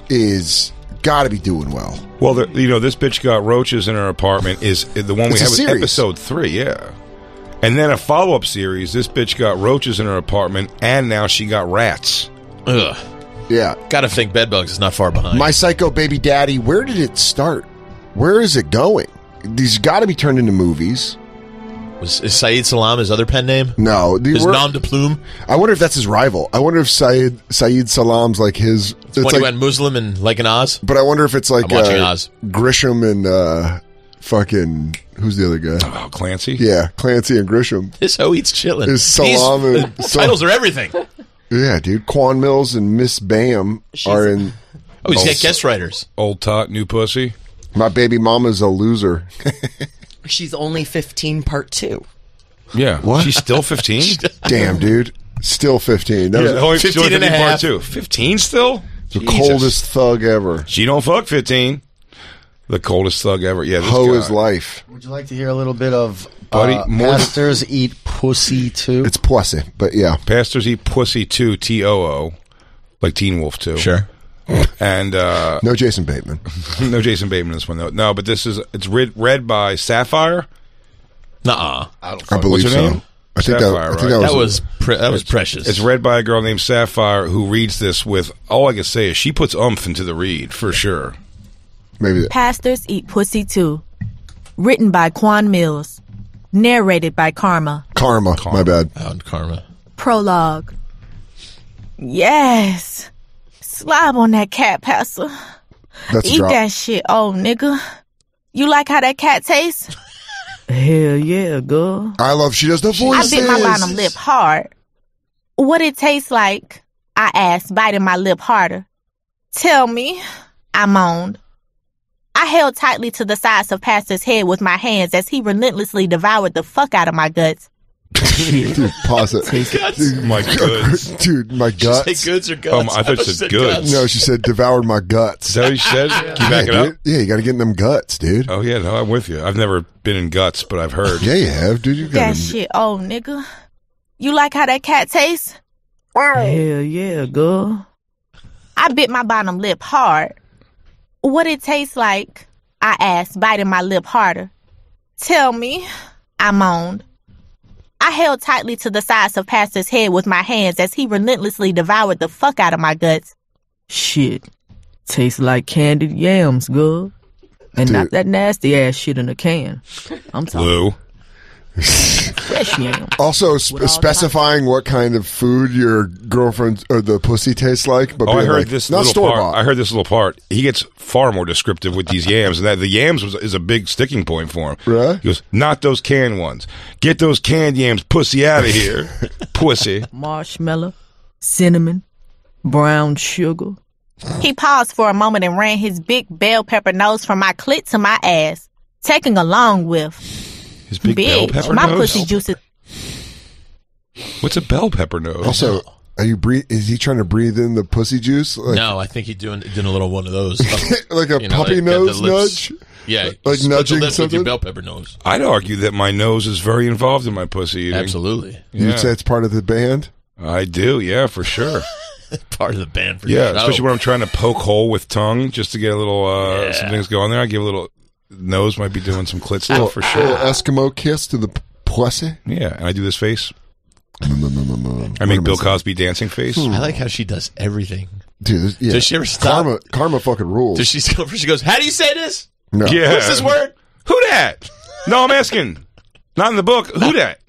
is got to be doing well. Well, this bitch got roaches in her apartment is the one we It's a have with series. episode 3, yeah. And then a follow-up series, this bitch got roaches in her apartment, and now she got rats. Ugh. Yeah. Gotta think Bedbugs is not far behind. My Psycho Baby Daddy, where did it start? Where is it going? These got to be turned into movies. Is Saeed Salam his other pen name? No. His nom de plume? I wonder if that's his rival. I wonder if Saeed Salam's like his... It's when he went Muslim and like an Oz? But I wonder if it's like I'm watching Oz. Grisham and fucking... Who's the other guy? Oh, Clancy? Yeah, Clancy and Grisham. This hoe eats chitlin. Is Salam and... Titles are everything. Yeah, dude. Quan Mills and Miss Bam are in... Oh, he's got guest writers. Old Tot, New Pussy. My baby mama's a loser. She's only 15, part 2. Yeah. What? She's still 15? Damn, dude. Still 15. That was only 15 and a half. Part 2. 15 still? the Jesus. coldest thug ever. She don't fuck 15. The coldest thug ever. Yeah, this Hoe guy. is life. Would you like to hear a little bit of Buddy, more than- Pastors Eat Pussy too? It's pussy, but yeah. Pastors Eat Pussy 2, T-O-O. Like Teen Wolf 2. Sure. And no Jason Bateman. No Jason Bateman in this one though. No, but it's read by Sapphire. Nuh-uh. I believe What's her so. name? I think Sapphire, that was that was precious. It's read by a girl named Sapphire who reads this with, all I can say is she puts oomph into the read for sure. Maybe Pastors Eat Pussy Too. Written by Quan Mills. Narrated by Karma. Karma. My bad. Found Karma. Prologue. Yes. Slob on that cat, Pastor. That's a Eat drop. that shit, old nigga. You like how that cat tastes? Hell yeah, girl. I love she does the I voices. bit my bottom lip hard. What it tastes like? I asked, biting my lip harder. Tell me, I moaned. I held tightly to the sides of Pastor's head with my hands as he relentlessly devoured the fuck out of my guts. Dude, pause it. Dude, My guts. Dude, my guts. Say goods or guts? I thought you said goods. No, she said devoured my guts. Is that what you said? Can you back it Yeah, up? dude. Yeah, you got to get in them guts, dude. Oh, yeah, no, I'm with you. I've never been in guts, but I've heard. Yeah, you have, dude. You got That shit, old nigga. You like how that cat tastes? Hell yeah, girl. I bit my bottom lip hard. What it tastes like? I asked, biting my lip harder. Tell me, I moaned. I held tightly to the sides of Pastor's head with my hands as he relentlessly devoured the fuck out of my guts. Shit. Tastes like candied yams, girl. And Dude. not that nasty ass shit in a can. I'm talking Lou. fresh yams. Also, With all specifying what kind of food your girlfriend or the pussy tastes like. But Oh, I being heard like, this not little store part. bought. I heard this little part. He gets far more descriptive with these yams, and that the yams is a big sticking point for him. Right? He goes, not those canned ones. Get those canned yams, pussy, out of here, pussy. Marshmallow, cinnamon, brown sugar. He paused for a moment and ran his big bell pepper nose from my clit to my ass, taking a long whiff. His big bell pepper my nose. pussy juices. What's a bell pepper nose? Also, are you is he trying to breathe in the pussy juice? Like, No, I think he's doing a little one of those. like a You know, puppy like, got the nose lips. nudge? Yeah, Like split nudging the lips with your something? bell pepper nose. I'd argue that my nose is very involved in my pussy eating. Absolutely. Yeah. You'd say it's part of the band? I do, yeah, for sure. Part of the band for Yeah, sure. especially when I'm trying to poke hole with tongue just to get a little some things going there. I give a little nose might be doing some clit stuff for A sure. little Eskimo kiss to the pussy? Yeah, and I do this face. I make Bill Cosby dancing face. I like how she does everything. Dude, this, yeah. Does she ever stop? Karma fucking rules. Does she goes, how do you say this? No. Yeah. What's this word? Who dat? No, I'm asking. Not in the book. Who dat?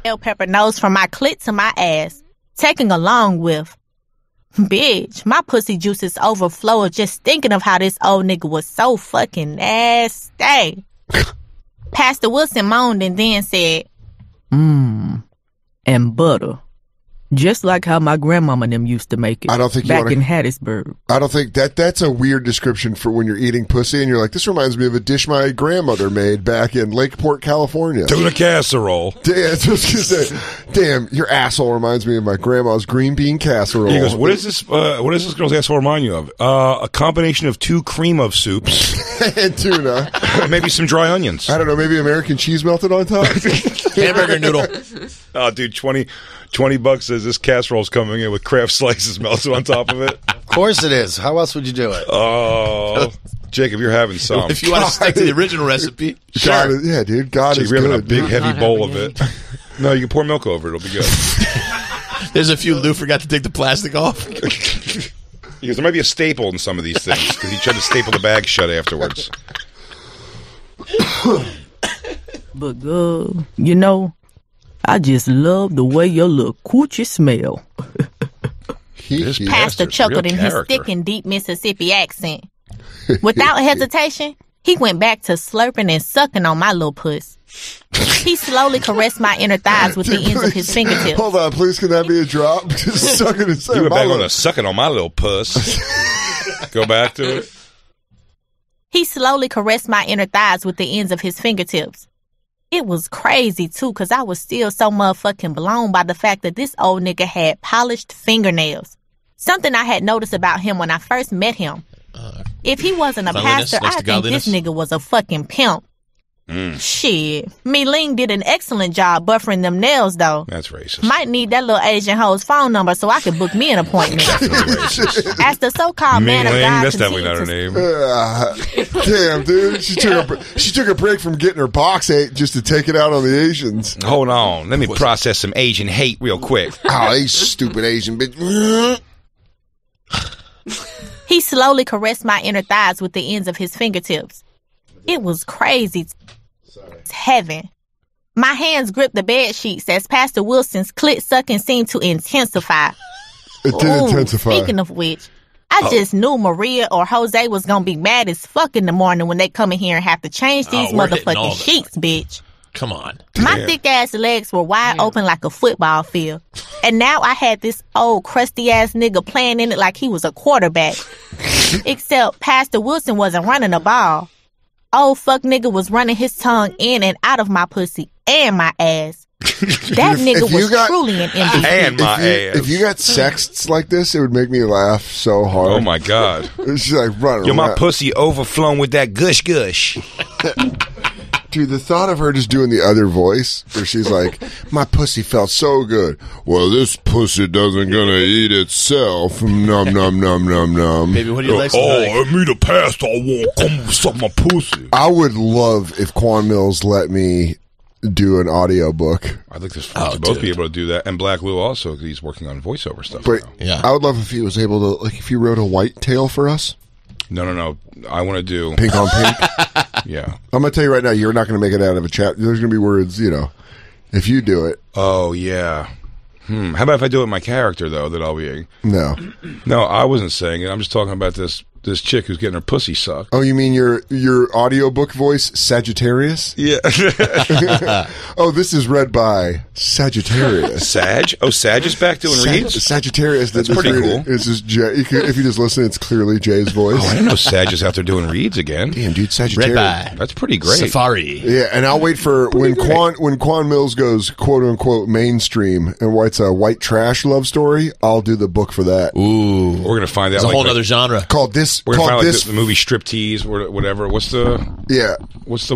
Bell pepper nose from my clit to my ass, taking a long whiff. Bitch, my pussy juices overflow just thinking of how this old nigga was so fucking nasty. Pastor Wilson moaned and then said, And butter. Just like how my grandmama and them used to make it. I don't think you back wanna- in Hattiesburg. I don't think that's a weird description for when you're eating pussy and you're like, this reminds me of a dish my grandmother made back in Lakeport, California. Tuna casserole. Damn, that's what I was gonna say. Damn, your asshole reminds me of my grandma's green bean casserole. He goes, what is this girl's asshole remind you of? A combination of 2 cream of soups. And tuna. Maybe some dry onions. I don't know, maybe American cheese melted on top? Hamburger noodle. Oh, dude, $20 says this casserole's coming in with Kraft slices melted on top of it. Of course it is. How else would you do it? Oh, Jacob, you're having some. If you want to stick to the original recipe, God, sure. yeah, dude, God So is you're having good. a big, dude. heavy Not bowl every of it. No, you can pour milk over it. It'll be good. There's a few Lou forgot to take the plastic off. Because there might be a staple in some of these things because he tried to staple the bag shut afterwards. But girl, you know, I just love the way your little coochie smell. This Pastor bastard's chuckled real in his character. thick and deep Mississippi accent. Without hesitation, he went back to slurping and sucking on my little puss. He slowly caressed my inner thighs with the ends of his fingertips. Hold on, please, can that be a drop? Just sucking and saying, You went my back on little- a sucking on my little puss. Go back to it. He slowly caressed my inner thighs with the ends of his fingertips. It was crazy, too, because I was still so motherfucking blown by the fact that this old nigga had polished fingernails. Something I had noticed about him when I first met him. If he wasn't a Cleanliness pastor, next I to think this godliness? nigga was a fucking pimp. Shit. Me-Ling did an excellent job buffering them nails, though. That's racist. Might need that little Asian hoe's phone number so I could book me an appointment. As the so-called man of Ming-Ling, God that's definitely not her continued name. Damn, dude. She took a break from getting her box ate just to take it out on the Asians. Hold on. Let me process some Asian hate real quick. Oh, these stupid Asian bitch. He slowly caressed my inner thighs with the ends of his fingertips. It was crazy. It's heaven. My hands gripped the bed sheets as Pastor Wilson's clit sucking seemed to intensify. It did intensify. Speaking of which, I just knew Maria or Jose was gonna be mad as fuck in the morning when they come in here and have to change these we're hitting all motherfucking this. sheets, bitch. Come on. My thick ass legs were wide open like a football field. And now I had this old crusty ass nigga playing in it like he was a quarterback. Except Pastor Wilson wasn't running the ball. Old fuck nigga was running his tongue in and out of my pussy and my ass. That nigga was truly an MVP. And my ass. If you got sexts like this, it would make me laugh so hard. Oh my God. It's just like running. Yo, my pussy overflowing with that gush gush. Dude, the thought of her just doing the other voice, where she's like, my pussy felt so good. Well, this pussy doesn't gonna eat itself. Nom, nom, nom, nom, nom. Baby, what do you like? I mean the past, I won't come suck my pussy. I would love if Quan Mills let me do an audio book. I think there's fun to both be able to do that. And Black Lou also, because he's working on voiceover stuff But now. I would love if he was able to, like, if he wrote a white tale for us. No. I want to do... Pink on pink. Yeah. I'm going to tell you right now, you're not going to make it out of a chat. There's going to be words, if you do it. Oh, yeah. How about if I do it with my character, though, that I'll be... No. No, I wasn't saying it. I'm just talking about this chick who's getting her pussy sucked. Oh, you mean your audiobook voice, Sagittarius? Yeah. Oh, this is read by Sagittarius. Sag? Oh, Sag is back doing reads? Sagittarius. That's pretty cool. It's just Jay. If you just listen, it's clearly Jay's voice. Oh, I didn't know Sag is out there doing reads again. Damn, dude, Sagittarius. Read by That's pretty great. Safari. Yeah, and I'll wait for when Quan Mills goes quote unquote mainstream and writes a white trash love story. I'll do the book for that. Ooh, we're gonna find out. It's a whole other genre. Called this. We're gonna called find this. The movie Striptease or whatever. What's the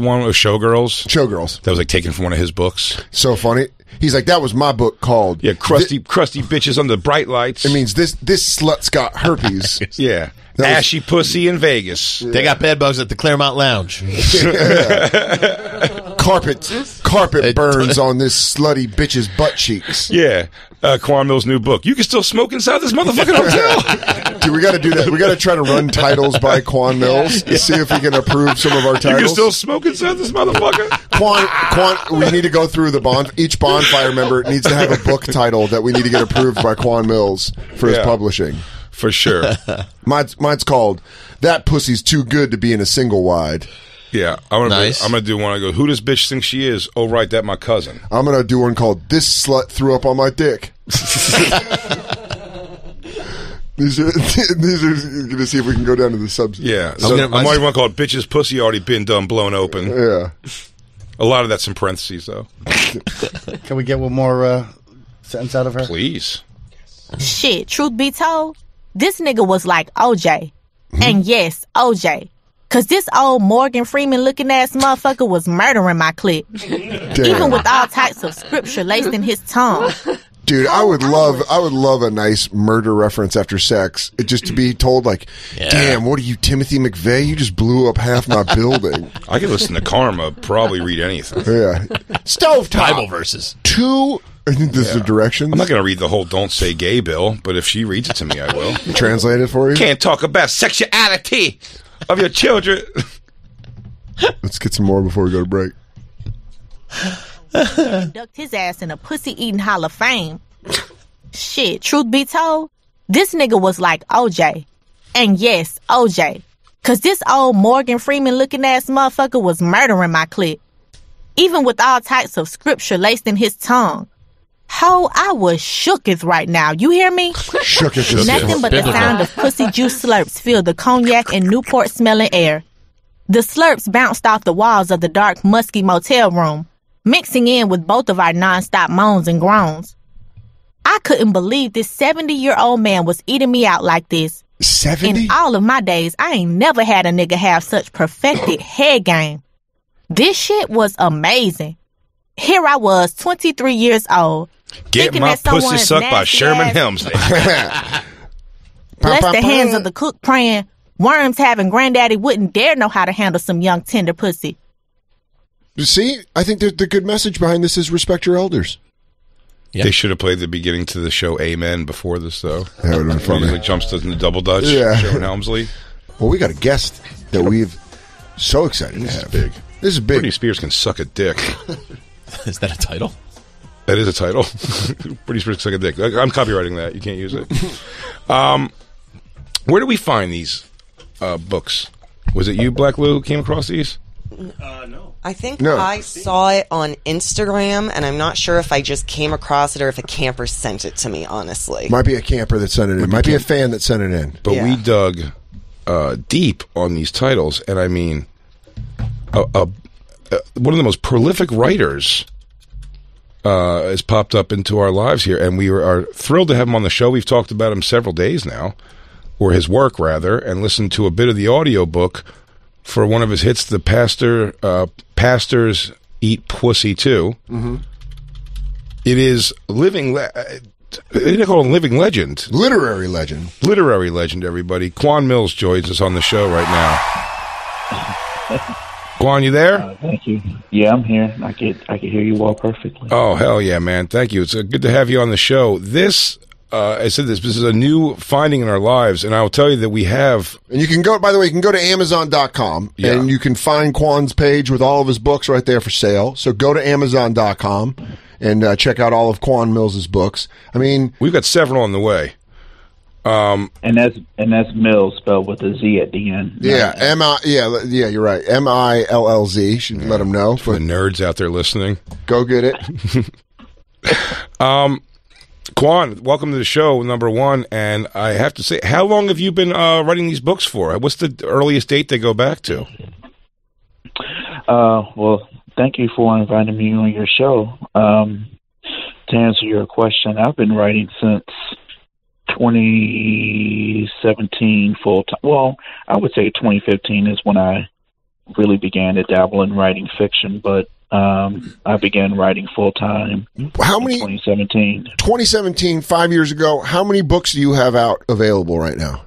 one with Showgirls? Showgirls. That was like taken from one of his books. So funny. He's like, that was my book called crusty bitches under bright lights. It means this slut's got herpes. Yeah. Ashy pussy in Vegas. They got bed bugs at the Claremont Lounge. Carpet burns on this slutty bitch's butt cheeks. Yeah. Quan Mills' new book. You can still smoke inside this motherfucking hotel. Dude, we got to do that. We got to try to run titles by Quan Mills to see if he can approve some of our titles. You can still smoke inside this motherfucker. Quan, we need to go through the bond. Each bonfire member needs to have a book title that we need to get approved by Quan Mills for his publishing. For sure. Mine's called "That Pussy's Too Good to Be in a Single Wide." Yeah, I'm gonna do one. I go, who does bitch think she is? Oh, right, that my cousin. I'm gonna do one called "This Slut Threw Up on My Dick." These are gonna see if we can go down to the subs. Yeah, so I'm writing one called "Bitch's Pussy Already Been Done Blown Open." Yeah, a lot of that's in parentheses though. Can we get one more sentence out of her? Please. Shit, truth be told, this nigga was like OJ. And yes, OJ. Cause this old Morgan Freeman looking ass motherfucker was murdering my clip. Even with all types of scripture laced in his tongue. Dude, I would love a nice murder reference after sex. It just to be told like, damn, what are you, Timothy McVeigh? You just blew up half my building. I could listen to Karma, probably read anything. Yeah. Stovetop. Bible verses. I think this is the directions. I'm not going to read the whole "Don't Say Gay" bill, but if she reads it to me, I will. Translate it for you. Can't talk about sexuality of your children. Let's get some more before we go to break. Ducked his ass in a pussy-eating Hall of Fame. Shit, truth be told, this nigga was like OJ. And yes, OJ. Cause this old Morgan Freeman looking ass motherfucker was murdering my clip. Even with all types of scripture laced in his tongue. Ho, I was shooketh right now. You hear me? Shooketh. Nothing but the sound of pussy juice slurps filled the cognac and Newport smelling air. The slurps bounced off the walls of the dark, musky motel room, mixing in with both of our nonstop moans and groans. I couldn't believe this 70-year-old man was eating me out like this. 70? In all of my days, I ain't never had a nigga have such perfected head game. This shit was amazing. Here I was, 23 years old. Get my pussy sucked by Sherman Hemsley. Bless the hands of the cook praying, worms having granddaddy wouldn't dare know how to handle some young tender pussy. See, I think the good message behind this is respect your elders. Yep. They should have played the beginning to the show "Amen" before this, though. That would have been funny. Like jumps in the double dutch. Yeah. Sherman Hemsley. Well, we got a guest that we've so excited to have. Big. This is big. Britney Spears can suck a dick. Is that a title? That is a title. Pretty sure it's like a dick. I'm copywriting that. You can't use it. Where do we find these books? Was it you, Black Lou, who came across these? No. I think I saw it on Instagram, and I'm not sure if I just came across it or if a camper sent it to me, honestly. Might be a camper that sent it in. Might be a fan that sent it in. But we dug deep on these titles, and I mean, one of the most prolific writers has popped up into our lives here, and we are thrilled to have him on the show. We've talked about him several days now, or his work, rather, and listened to a bit of the audiobook for one of his hits, The Pastors Eat Pussy Too. Mm-hmm. It is they call him living legend. Literary legend. Literary legend, everybody. Quan Mills joins us on the show right now. Quan, you there? Thank you. Yeah, I'm here. I can hear you all perfectly. Oh, hell yeah, man. Thank you. It's good to have you on the show. This, I said this is a new finding in our lives, and I'll tell you that we have... And you can go, by the way, you can go to Amazon.com, and you can find Quan's page with all of his books right there for sale. So go to Amazon.com and check out all of Quan Mills' books. I mean... We've got several on the way. And that's Mills spelled with a Z at the end. Yeah, you're right. MILLZ. Should let them know. For the nerds out there listening, go get it. Quan, welcome to the show, number one. And I have to say, how long have you been writing these books for? What's the earliest date they go back to? Well, thank you for inviting me on your show. To answer your question, I've been writing since 2017 full time. Well, I would say 2015 is when I really began to dabble in writing fiction, but I began writing full time. How many? 2017. 2017, 5 years ago. How many books do you have out available right now?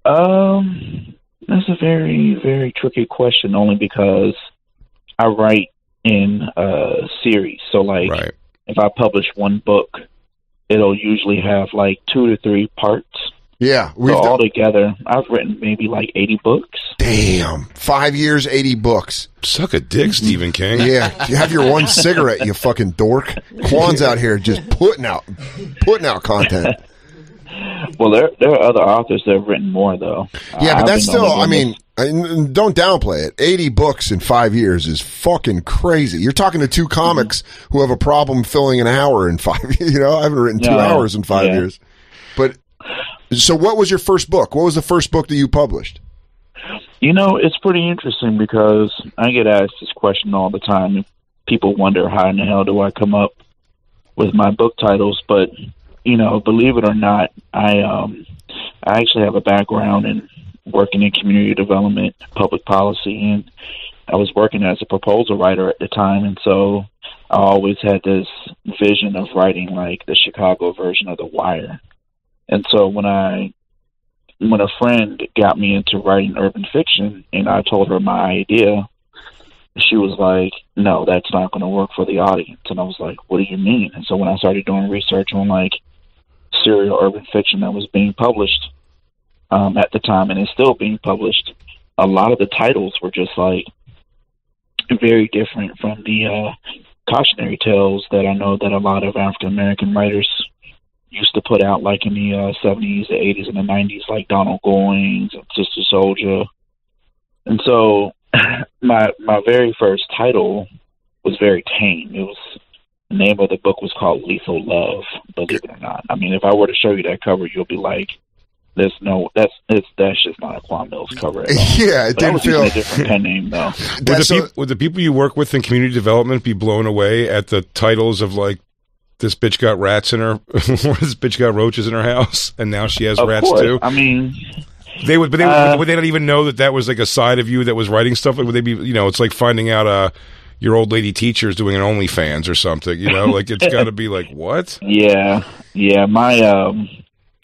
That's a very, very tricky question. Only because I write in a series. So, like, if I publish one book, it'll usually have like 2 to 3 parts. Yeah. So altogether, I've written maybe like 80 books. Damn. 5 years, 80 books. Suck a dick, Stephen King. Yeah. You have your one cigarette, you fucking dork. Quan's out here just putting out content. Well, there are other authors that have written more, though. Yeah, but that's still, I mean, don't downplay it. 80 books in 5 years is fucking crazy. You're talking to two comics who have a problem filling an hour in 5 years. You know, I haven't written 2 hours in 5 years. But, so what was your first book? What was the first book that you published? You know, it's pretty interesting because I get asked this question all the time. People wonder how in the hell do I come up with my book titles, but... You know, believe it or not, I actually have a background in working in community development, public policy, and I was working as a proposal writer at the time, and so I always had this vision of writing like the Chicago version of The Wire. And so when a friend got me into writing urban fiction, and I told her my idea, she was like, no, that's not going to work for the audience. And I was like, what do you mean? And so when I started doing research on like serial urban fiction that was being published at the time, and is still being published, a lot of the titles were just like very different from the cautionary tales that I know that a lot of African American writers used to put out, like in the 70s, the 80s, and the 90s, like Donald Goines and Sister Souljah. And so my very first title was very tame. It was, the name of the book was called Lethal Love, believe it or not. I mean, if I were to show you that cover, you'll be like, that's just not a Quan Mills cover at all. Yeah, it didn't feel a different pen name though. Would the people you work with in community development be blown away at the titles of like, this bitch got rats in her, or this bitch got roaches in her house, and now she has rats too? I mean, they would, but would they not even know that was like a side of you that was writing stuff? Like, would they be, you know, it's like finding out your old lady teacher is doing an OnlyFans or something, you know, like it's got to be like, what? Yeah. My,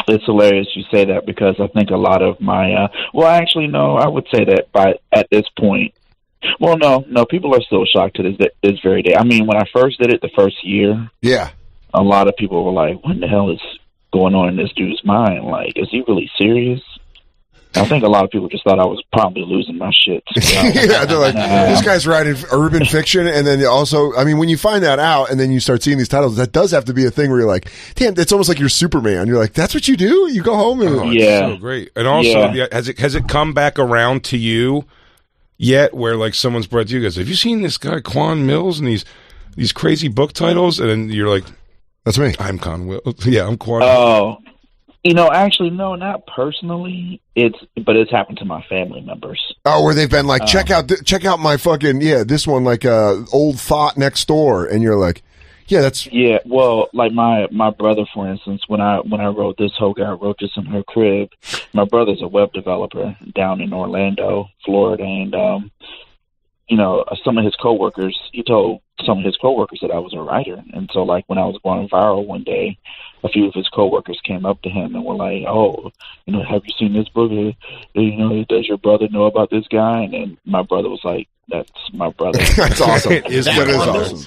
it's hilarious you say that because I think a lot of my, well, actually, no, I would say that at this point, well, no, people are still shocked to this very day. I mean, when I first did it the first year, a lot of people were like, what the hell is going on in this dude's mind? Like, is he really serious? I think a lot of people just thought I was probably losing my shit. Yeah, they're like, this guy's writing urban fiction, and then also, I mean, when you find that out, and then you start seeing these titles, that does have to be a thing where you're like, damn, it's almost like you're Superman. You're like, that's what you do? You go home and It's so great. And also, has it come back around to you yet, where like someone's brought to you guys, have you seen this guy Quan Mills and these crazy book titles? And then you're like, that's me. I'm Quan Mills. Yeah, I'm Quan. Oh. Actually, no, not personally. But it's happened to my family members. Oh, where they've been like, check out my fucking this one, like Old Thought Next Door, and you're like, yeah. Well, like my brother, for instance, when I wrote this, Hogarth wrote this in her crib. My brother's a web developer down in Orlando, Florida, and some of his coworkers. He told some of his coworkers that I was a writer, and so like when I was going viral one day, a few of his coworkers came up to him and were like, "Oh, have you seen this book? Does your brother know about this guy?" And then my brother was like, "That's my brother." That's awesome. That is awesome.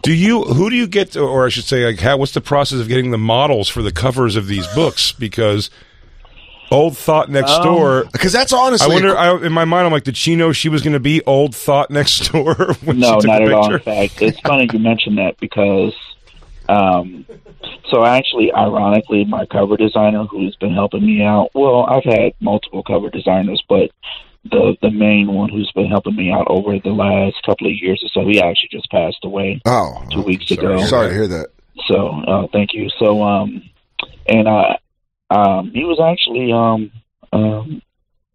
Who do you get, or I should say, like, what's the process of getting the models for the covers of these books? Because Old Thought Next Door, because that's honestly, I wonder. In my mind, I'm like, did she know she was going to be Old Thought Next Door? No, not at all. In fact, it's funny you mention that because. So actually, ironically, my cover designer who's been helping me out, well, I've had multiple cover designers, but the main one who's been helping me out over the last couple of years or so, he actually just passed away 2 weeks ago. Sorry to hear that. So, thank you. So, he was actually, I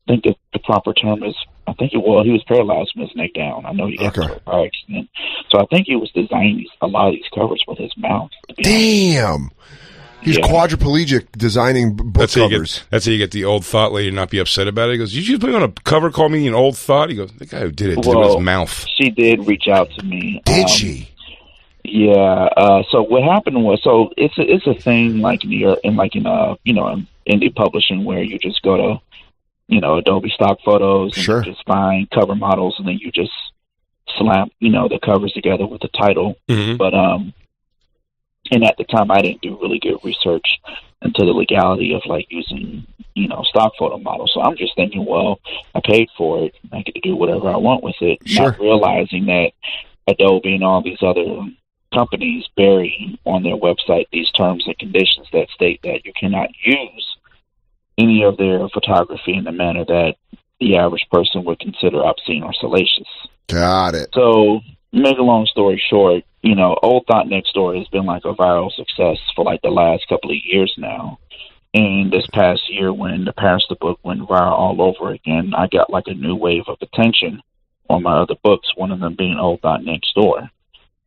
think the proper term is, he was paralyzed from his neck down. I know he got into a car accident. So I think he was designing a lot of these covers with his mouth. Damn. He's quadriplegic designing book covers. That's how you get the Old Thought lady to not be upset about it. He goes, "Did you put on a cover call me an Old Thought?" He goes, "The guy who did it did it with his mouth." She did reach out to me. Did she? Yeah. So what happened was, it's a thing like in indie publishing where you just go to Adobe stock photos and you just find cover models and then you just slap the covers together with the title. Mm-hmm. But and at the time I didn't do really good research into the legality of like using stock photo models. So I'm just thinking, well, I paid for it, I get to do whatever I want with it, not realizing that Adobe and all these other companies bury on their website these terms and conditions that state that you cannot use any of their photography in the manner that the average person would consider obscene or salacious. Got it. So, make a long story short, Old Thought Next Door has been like a viral success for like the last couple of years now. And this past year, when the Pastor book went viral all over again, I got like a new wave of attention on my other books, one of them being Old Thought Next Door.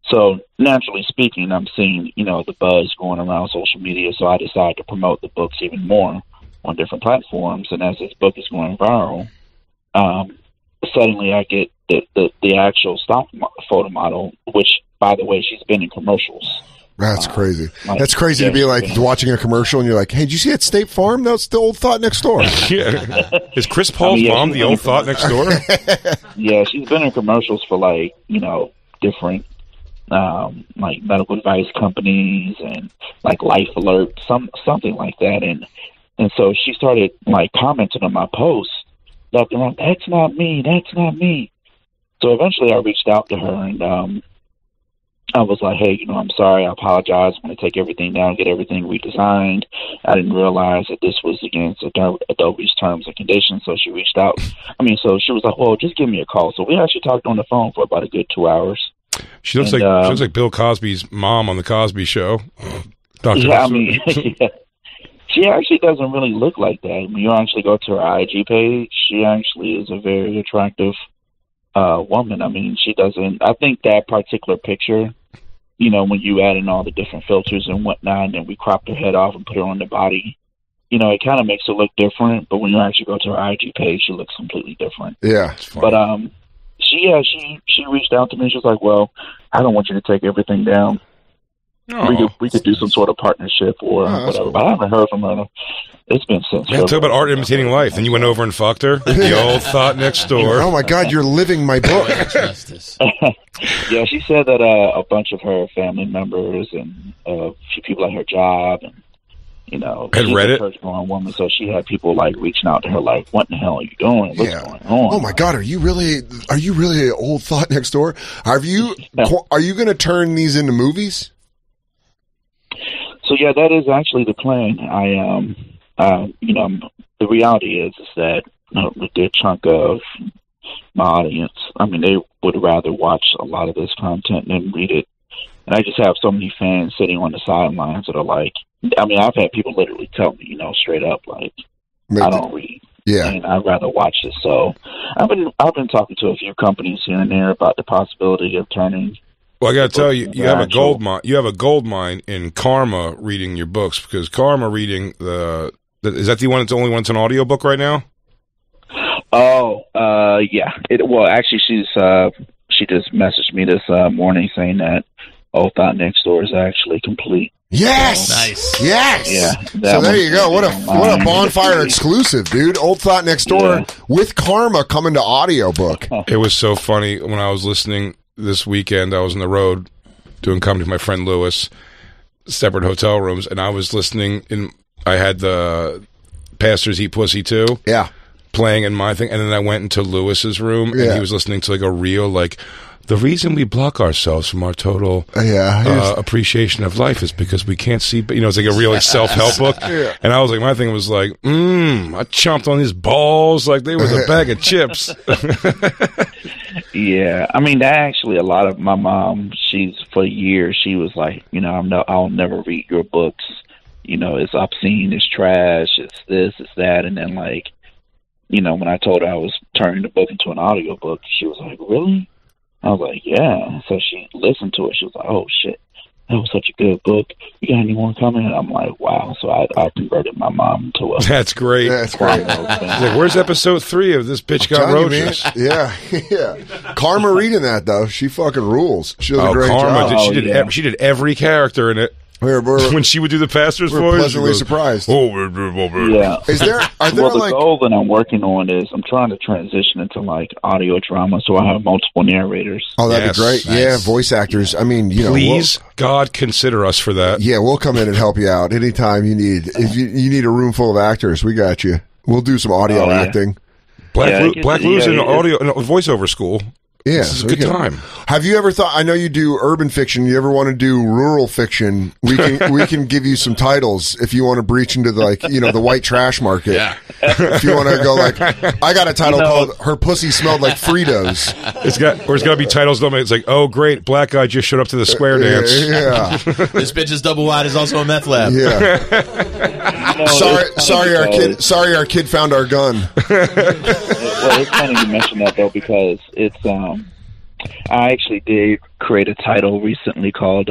So, naturally speaking, I'm seeing, the buzz going around social media, so I decided to promote the books even more on different platforms. And as this book is going viral, suddenly I get the actual stock photo model, which, by the way, she's been in commercials. That's crazy. That's crazy to be like watching a commercial and you're like, hey, did you see that State Farm? That's the Old Thought Next Door. Yeah. Is Chris Paul's mom the Old Thought Next Door? Yeah, she's been in commercials for like, different like medical advice companies and like Life Alert, something like that. And so she started like commenting on my posts, left and right, that's not me. So eventually I reached out to her and I was like, hey, I'm sorry, I apologize. I'm going to take everything down, get everything redesigned. I didn't realize that this was against Adobe's terms and conditions. So she reached out. So she was like, well, just give me a call. So we actually talked on the phone for about a good 2 hours. She looks like Bill Cosby's mom on the Cosby Show. Dr. Yeah. She actually doesn't really look like that. When you actually go to her IG page, she actually is a very attractive woman. She doesn't. I think that particular picture, when you add in all the different filters and whatnot, and then we cropped her head off and put her on the body, it kind of makes her look different. But when you actually go to her IG page, she looks completely different. Yeah. But she reached out to me. She was like, well, I don't want you to take everything down. We could do some sort of partnership or whatever. Cool. But I haven't heard from her. It's been since. Yeah, talk about art imitating life. Then you went over and fucked her. The Old Thought Next Door. Oh my God, you're living my book. Yeah, she said that a bunch of her family members and a few people at her job and Had she's read a it? church-going woman, so she had people like reaching out to her, like, "What in the hell are you doing? What's going on?" Oh my God, are you really an old thought next door? Are you going to turn these into movies? So yeah, that is actually the plan. The reality is that a good chunk of my audience, I mean, they would rather watch a lot of this content than read it. And I just have so many fans sitting on the sidelines that are like, I mean, I've had people literally tell me, straight up, like, I don't read. Yeah. And I'd rather watch this. So I've been talking to a few companies here and there about the possibility of turning. Well, I got to tell you, you have a gold mine. You have a gold mine in Karma reading your books, because Karma reading is that the one that's the only one that's an audiobook right now? Oh, yeah. Well, actually, she just messaged me this morning saying that Old Thought Next Door is actually complete. Yes, so, nice. Yes. Yeah. So there you go. What a bonfire exclusive, dude. Old Thought Next Door with Karma coming to audiobook. It was so funny when I was listening this weekend. I was on the road doing comedy with my friend Lewis, separate hotel rooms, and I was listening. I had the Pastors Eat Pussy too. Yeah. Playing in my thing, and then I went into Lewis's room, and he was listening to like a real the reason we block ourselves from our total appreciation of life is because we can't see. It's like a real self-help book. Yeah. And I was like, my thing was like, I chomped on his balls like they was a bag of chips. Yeah, I mean, that actually, a lot of my mom, for years, she was like, I'll never read your books. It's obscene, it's trash, it's this, it's that, and then when I told her I was turning the book into an audiobook, she was like, "Really?" I was like, "Yeah." So she listened to it. She was like, "Oh, shit. That was such a good book. You got any more coming?" And I'm like, "Wow." So I converted my mom to a... That's great. That's great. Like, where's episode 3 of This Bitch Got Roaches? Yeah. Karma reading that, though. She fucking rules. She does a great Karma, job. she did every character in it. when she would do the pastor's voice, pleasantly surprised. Yeah. Are there the goal that I'm working on is I'm trying to transition into audio drama, so I have multiple narrators. Oh, that'd be great. Nice. Yeah, voice actors. I mean, please, God, consider us for that. Yeah, we'll come in and help you out anytime you need. If you need a room full of actors, we got you. We'll do some audio acting. Black Lou's in voiceover school. Yeah, this is a good time. Have you ever thought? I know you do urban fiction. You ever want to do rural fiction? We can give you some titles if you want to breach into the white trash market. Yeah. If you want to go I got a title called "Her Pussy Smelled Like Fritos." It's got to be titles. It's like, oh great, black guy just showed up to the square dance. Yeah. This bitch's double wide is also a meth lab. Yeah. Sorry, our kid found our gun. Well, it's funny you mention that though, because it's I actually did create a title recently called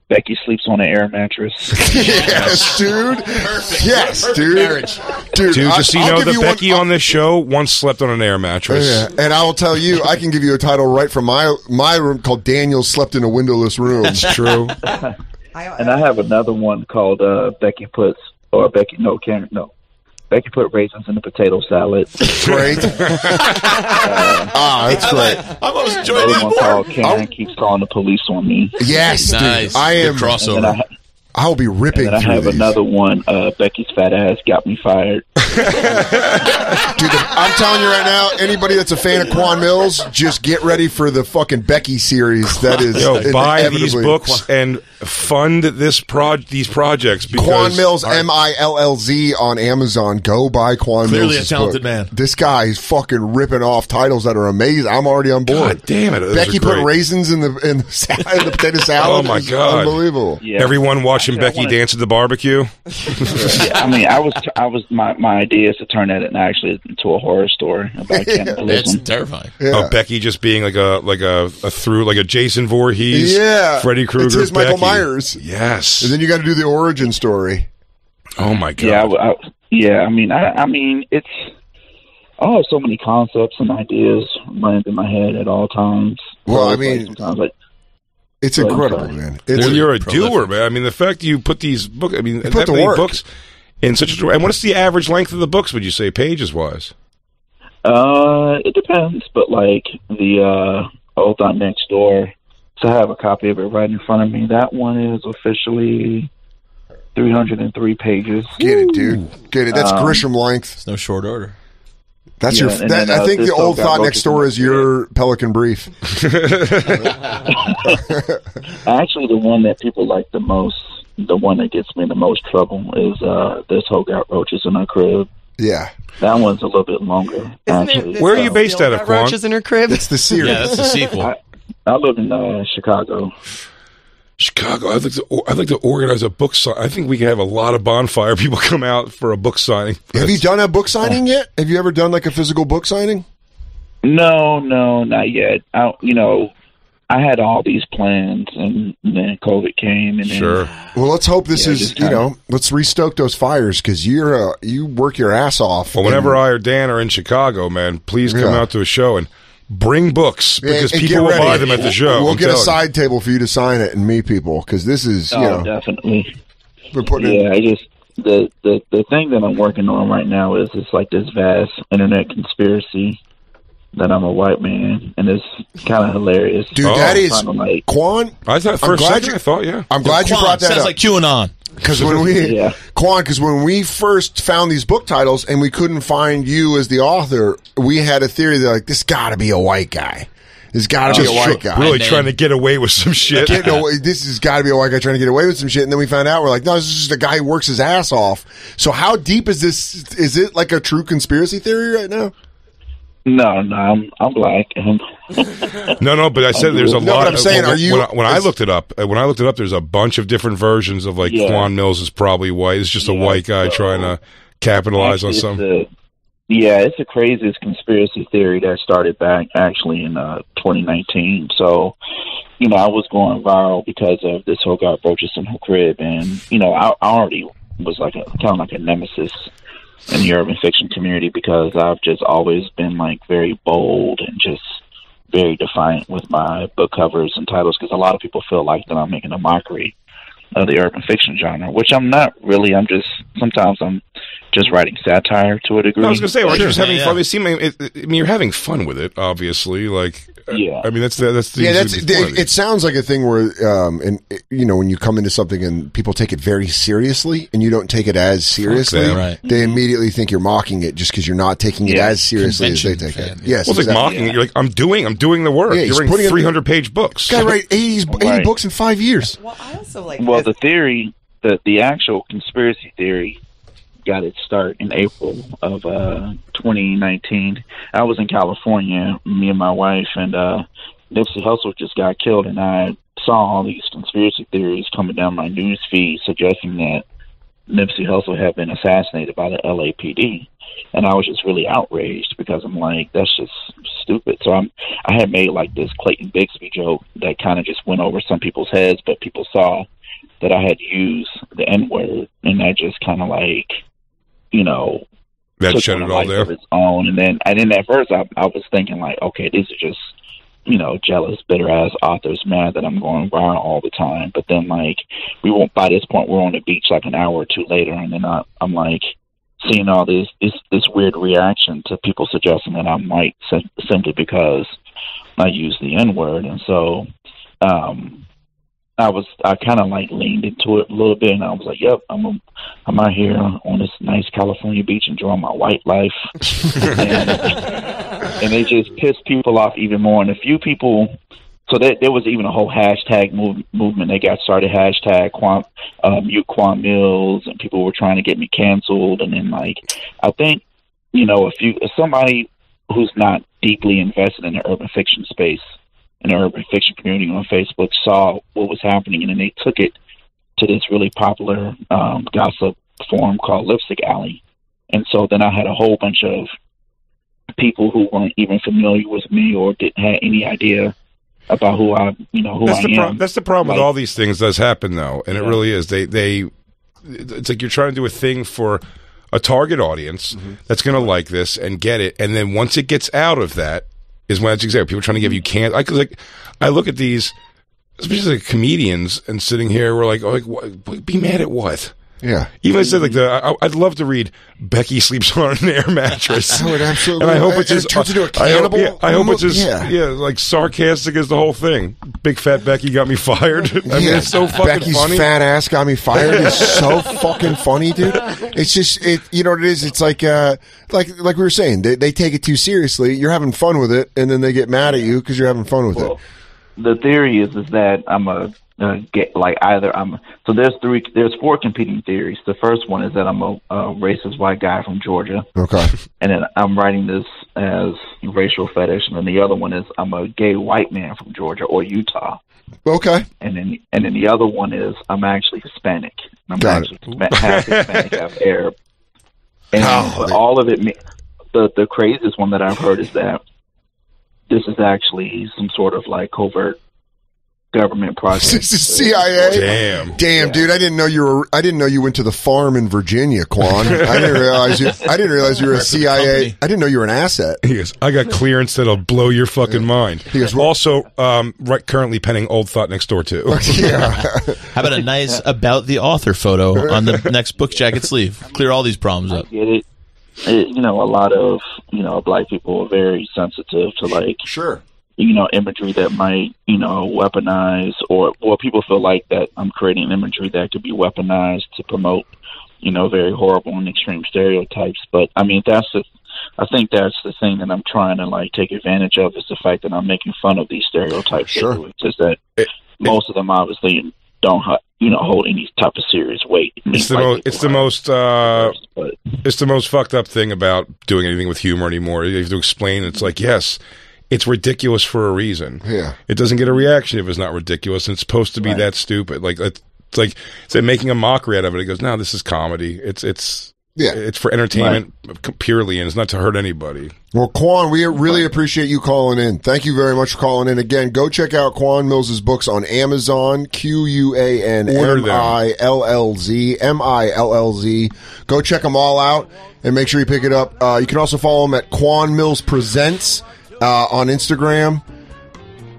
Becky Sleeps on an Air Mattress. Yes, dude. Perfect. Yes, Perfect dude. marriage. Dude, just so you know, the Becky on this show once slept on an air mattress. Yeah, and I will tell you, I can give you a title right from my room called "Daniel Slept in a Windowless Room." It's true. And I have another one called Becky put raisins in the potato salad. Great. That's great. I'm almost enjoying these one called Karen Keeps Calling the Police on Me. Yes, nice. Dude. I am crossover. I'll be ripping and then I have these. another one, Becky's Fat Ass Got Me Fired. Dude, I'm telling you right now, anybody that's a fan of Quan Mills, just get ready for the fucking Becky series. That is, buy these books and fund these projects. Because Quan Mills, MILLZ on Amazon. Go buy Quan Mills. Clearly a talented man. This guy is fucking ripping off titles that are amazing. I'm already on board. God damn it! Becky put raisins in the potato salad. Oh my god! Unbelievable. Yeah. Everyone watching Becky dance at the barbecue. I mean, I was my idea is to turn that into a horror story about cannibalism. It's terrifying. Yeah. Oh, Becky just being like a Jason Voorhees, Freddy Krueger, it's his Michael Myers. Yes, and then you got to do the origin story. Oh my god! I mean, it's I have so many concepts and ideas running through my head at all times. Well, so I mean, sometimes it's incredible, man. You're a doer, man. I mean, the fact that you put these books, that many books in such a. And what is the average length of the books? Would you say, pages wise? It depends, but the Old Thought Next Door. So I have a copy of it right in front of me. That one is officially 303 pages. Get it, dude. Get it. That's Grisham length. It's no short order. That's your. I think the old thought next door is your Pelican Brief. Actually, the one that people like the most, the one that gets me the most trouble is This Hoe Got Roaches in Her Crib. Yeah. That one's a little bit longer. Actually. Where are you based out of, Quan? Roaches in Her Crib? It's the series. Yeah, that's the sequel. I live in Chicago. Chicago. I'd like to organize a book sign. I think we can have a lot of bonfire people come out for a book signing. Have you done a book signing yet? Have you ever done like a physical book signing? No, not yet. I had all these plans, and then COVID came. And sure. Well, let's hope this is, let's restoke those fires because you work your ass off. Well, whenever I or Dan are in Chicago, man, please come out to a show and bring books because and people will buy them at the show. We'll get a side table for you to sign it and meet people because this is, definitely. We're putting the thing that I'm working on right now is it's like this vast internet conspiracy that I'm a white man, and it's kind of hilarious. Dude, that is Quan. I thought I'm glad you brought that sounds up. like QAnon. Because when we first found these book titles and we couldn't find you as the author, we had a theory that this got to be a white guy. There's got to be a white guy. Really trying to get away with some shit. This has got to be a white guy trying to get away with some shit. And then we found out, we're like, no, this is just a guy who works his ass off. So how deep is this? Is it like a true conspiracy theory right now? No, I'm black. No, but I said there's a lot. But I'm saying, when I looked it up, there's a bunch of different versions of Quan Mills is probably white. It's just a white guy trying to capitalize on something. It's the craziest conspiracy theory that started back actually in 2019. So, I was going viral because of This Hoe Got Roaches in Her Crib, and I already was kind of like a nemesis in the urban fiction community because I've just always been very bold and just very defiant with my book covers and titles because a lot of people feel like that I'm making a mockery of the urban fiction genre, which I'm not really. Sometimes I'm just writing satire to a degree. I was going to say, you're just having fun. You're having fun with it, obviously. I mean, that's it sounds like a thing where, when you come into something and people take it very seriously and you don't take it as seriously, they immediately think you're mocking it just because you're not taking it as seriously as they take it. Yes, well, it's like mocking it. You're like, I'm doing the work. Yeah, you're writing 300-page books. Guy write 80 books in 5 years. Well, I also the theory, the actual conspiracy theory got its start in April of 2019. I was in California, me and my wife, and Nipsey Hussle just got killed, and I saw all these conspiracy theories coming down my news feed suggesting that Nipsey Hussle had been assassinated by the LAPD. And I was just really outraged because I'm like, that's just stupid. So I had made this Clayton Bigsby joke that kind of just went over some people's heads, but people saw that I had used the N-word, and that just kind of that shut it all there. Of its own. And then at first I was thinking okay, these are just jealous, bitter ass authors mad that I'm going viral all the time. But then we won't. By this point, we're on the beach an hour or two later, and then I'm seeing all this weird reaction to people suggesting that I'm white simply because I use the N-word, and so I kind of leaned into it a little bit, and I was like, "Yep, I'm out here on this nice California beach enjoying my white life," and it just pissed people off even more. And a few people, so there was even a whole hashtag movement. They got started hashtag mute Quan Mills, and people were trying to get me canceled. And then I think somebody who's not deeply invested in the urban fiction space, in the urban fiction community on Facebook, saw what was happening, and then they took it to this really popular gossip forum called Lipstick Alley. And so then I had a whole bunch of people who weren't even familiar with me or didn't have any idea about who I am. That's the problem with all these things that's happened, though, and it really is. It's like you're trying to do a thing for a target audience that's going to like this and get it, and then once it gets out of that, is when it's exactly people trying to give you I look at these, especially comedians, and sitting here, we're like, be mad at what? Yeah. Even I said like I'd love to read Becky sleeps on an air mattress. I would absolutely. And I hope it's it just turns into a cannibal. I hope it's just yeah. like sarcastic as the whole thing. Big fat Becky got me fired. I mean, it's so fucking Becky's funny. fat ass got me fired is so fucking funny, dude. It's just you know what it is. It's like we were saying, they take it too seriously. You're having fun with it, and then they get mad at you because you're having fun with it. The theory is that I'm a get like either I'm so there's 4 competing theories. The first one is that I'm a racist white guy from Georgia. Okay. And then I'm writing this as racial fetish, and then the other one is I'm a gay white man from Georgia or Utah. Okay. And then the other one is I'm actually Hispanic. I'm Got actually half Hispanic, half Arab. And all of it, the craziest one that I've heard is that this is actually some sort of like covert government project. This is CIA. Damn, dude! I didn't know you went to the farm in Virginia, Quan. I didn't realize you were a CIA. I didn't know you were an asset. He goes, I got clearance that'll blow your fucking mind. He goes, also, currently penning Old Thought Next Door too. Yeah. How about a nice about the author photo on the next book jacket sleeve? Clear all these problems up. I get it. You know, a lot of black people are very sensitive to like imagery that might weaponize or people feel like that I'm creating imagery that could be weaponized to promote very horrible and extreme stereotypes. But I mean I think that's the thing that I'm trying to like take advantage of is the fact that I'm making fun of these stereotypes. Sure. It's just that most of them obviously don't hold any type of serious weight. It's the most fucked up thing about doing anything with humor anymore. You have to explain. It's like, yes, it's ridiculous for a reason. Yeah, it doesn't get a reaction if it's not ridiculous. And it's supposed to be that stupid. Like it's like making a mockery out of it. It goes, no, this is comedy. It's for entertainment purely, and it's not to hurt anybody. Well, Quan, we really appreciate you calling in. Thank you very much for calling in. Again, go check out Quan Mills' books on Amazon, QUANMILLZ. Go check them all out and make sure you pick it up. You can also follow him at Quan Mills Presents on Instagram.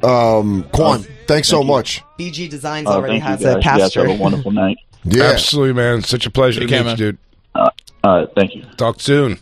Quan, thanks so much. BG Designs already has a pastor. Have a wonderful night. Yeah. Absolutely, man. Such a pleasure to meet you, dude. Thank you. Talk soon.